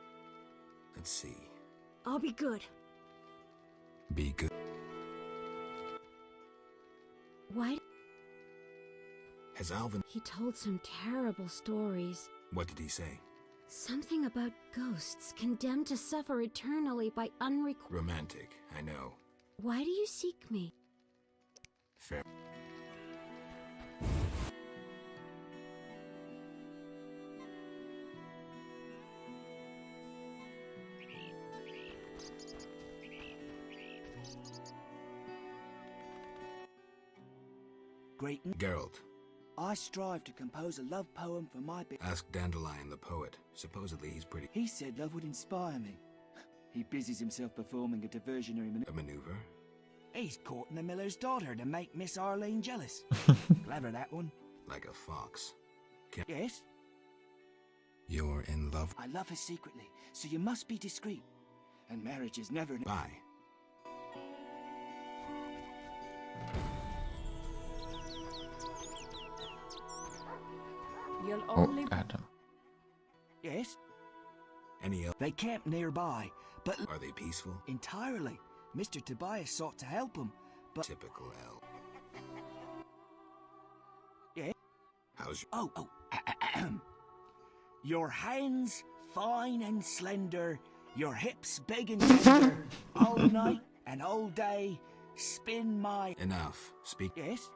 Let's see. I'll be good. Be good. Why? Has Alvin... He told some terrible stories. What did he say? Something about ghosts condemned to suffer eternally by unrequited... Romantic, I know. Why do you seek me? Fair. Great. Geralt. I strive to compose a love poem for my Ask Dandelion the poet. Supposedly he's pretty... He said love would inspire me. He busies himself performing a diversionary maneuver. A maneuver? He's courting the miller's daughter to make Miss Arlene jealous. Clever, that one. Like a fox. Yes? You're in love? I love her secretly, so you must be discreet. And marriage is never... Bye. You'll only... Adam. Yes? Any else? They camp nearby, but... Are they peaceful? Entirely. Mr. Tobias sought to help him, but... Typical elf. Yeah? How's your... Oh. Your hands fine and slender, your hips big and tender, all night and all day, spin my... Enough. Speak... Yes?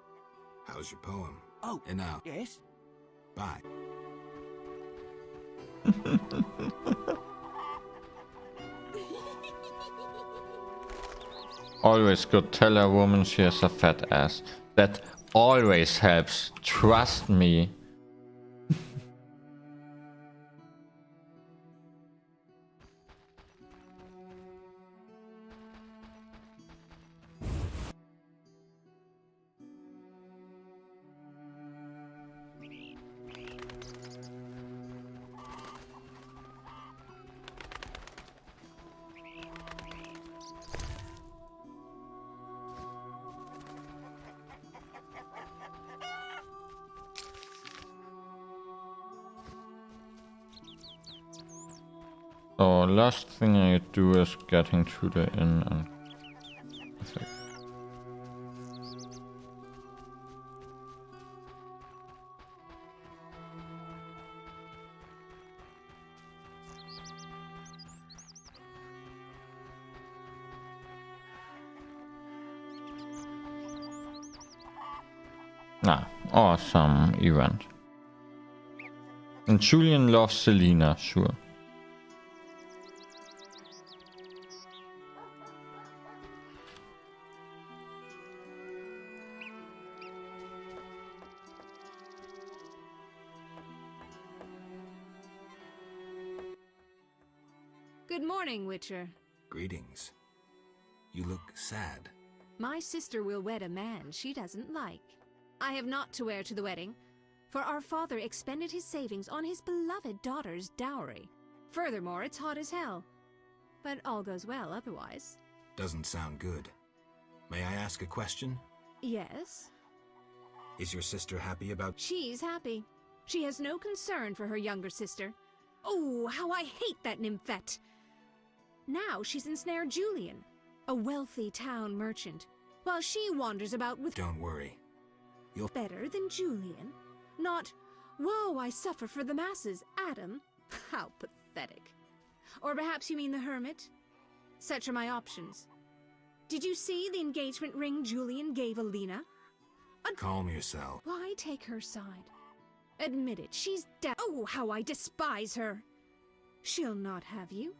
How's your poem? Oh. Enough. Yes? Bye. Always good. Tell a woman she has a fat ass. That always helps. Trust me. So last thing I do is getting to the inn and awesome event. And Julian loves Selena, sure. Good morning, Witcher. Greetings. You look sad. My sister will wed a man she doesn't like. I have naught to wear to the wedding, for our father expended his savings on his beloved daughter's dowry. Furthermore, it's hot as hell. But all goes well otherwise. Doesn't sound good. May I ask a question? Yes? Is your sister happy about— She's happy. She has no concern for her younger sister. Oh, how I hate that nymphette! Now she's ensnared Julian, a wealthy town merchant, while she wanders about with— Don't worry. You'll— Better than Julian? Not, woe, I suffer for the masses, Adam? How pathetic. Or perhaps you mean the hermit? Such are my options. Did you see the engagement ring Julian gave Alina? Calm yourself. Why take her side? Admit it, she's dead. Oh, how I despise her! She'll not have you.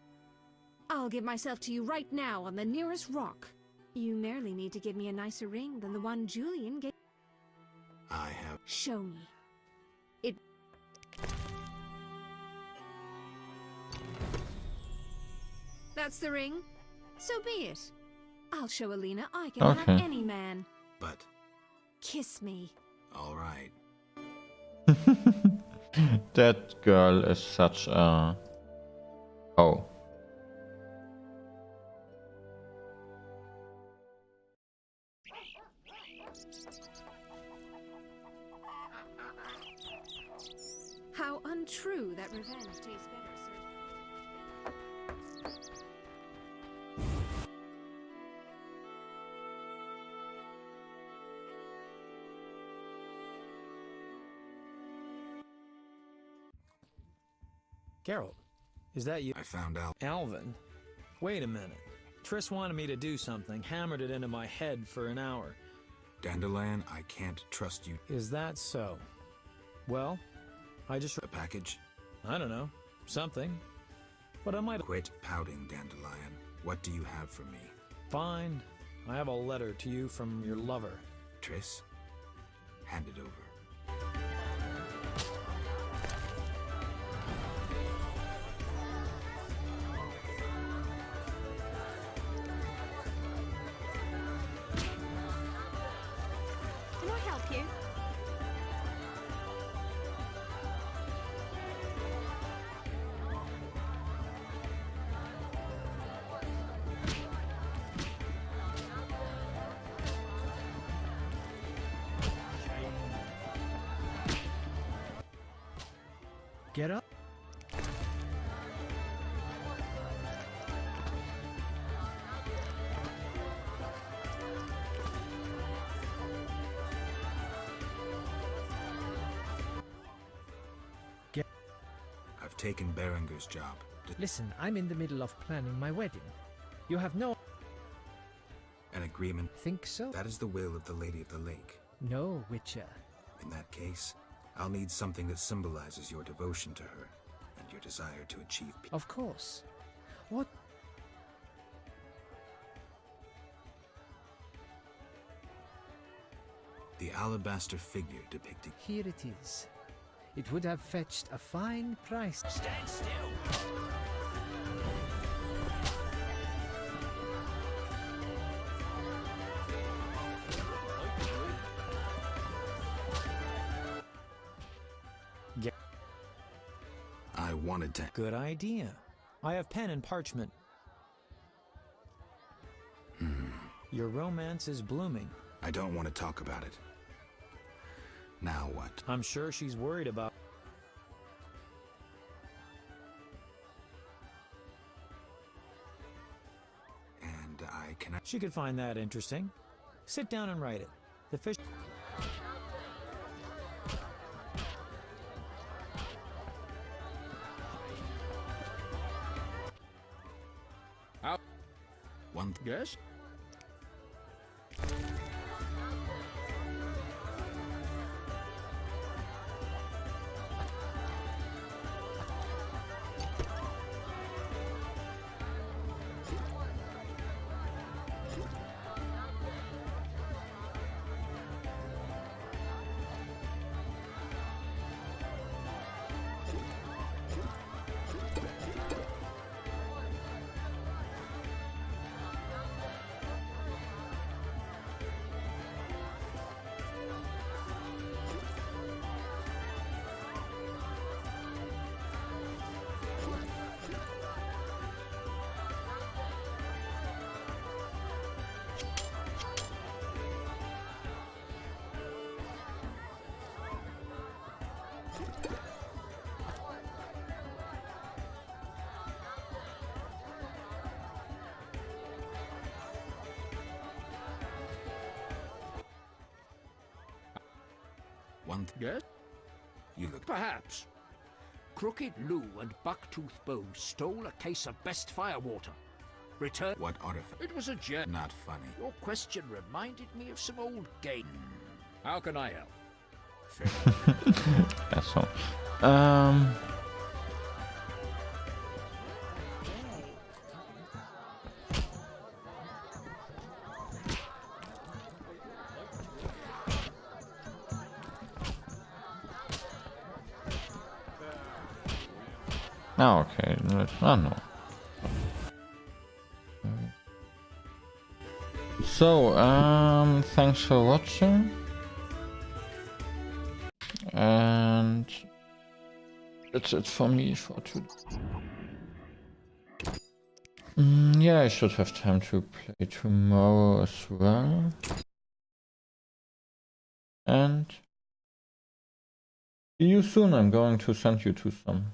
I'll give myself to you right now on the nearest rock. You merely need to give me a nicer ring than the one Julian gave. I have— Show me. It— That's the ring? So be it. I'll show Alina I can have Okay. any man. But— Kiss me. All right. That girl is such a... Oh. How untrue that revenge tastes better, sir. Geralt, is that you? I found out. Alvin? Wait a minute. Triss wanted me to do something, hammered it into my head for an hour. Dandelion, I can't trust you. Is that so? Well, I just... A package? I don't know. Something. But I might... Quit pouting, Dandelion. What do you have for me? Fine. I have a letter to you from your lover. Triss? Hand it over. Can I help you? Get up. I've taken Berenger's job. Listen, I'm in the middle of planning my wedding. You have no... An agreement? Think so? That is the will of the Lady of the Lake. No, Witcher. In that case, I'll need something that symbolizes your devotion to her and your desire to achieve peace. Of course. What? The alabaster figure depicting... Here it is. It would have fetched a fine price. Stand still! I wanted to... Good idea. I have pen and parchment. Your romance is blooming. I don't want to talk about it. Now what? I'm sure she's worried about... And I cannot... She could find that interesting. Sit down and write it. The fish... One... Yes? Yes? You look... Perhaps. Crooked Lou and Bucktooth Bo stole a case of best firewater. Return... What artifact? It was a GER. Not funny. Your question reminded me of some old game. How can I help? That's all. Okay, no. So, thanks for watching. And that's it for me for today. Yeah, I should have time to play tomorrow as well. And see you soon. I'm going to send you to some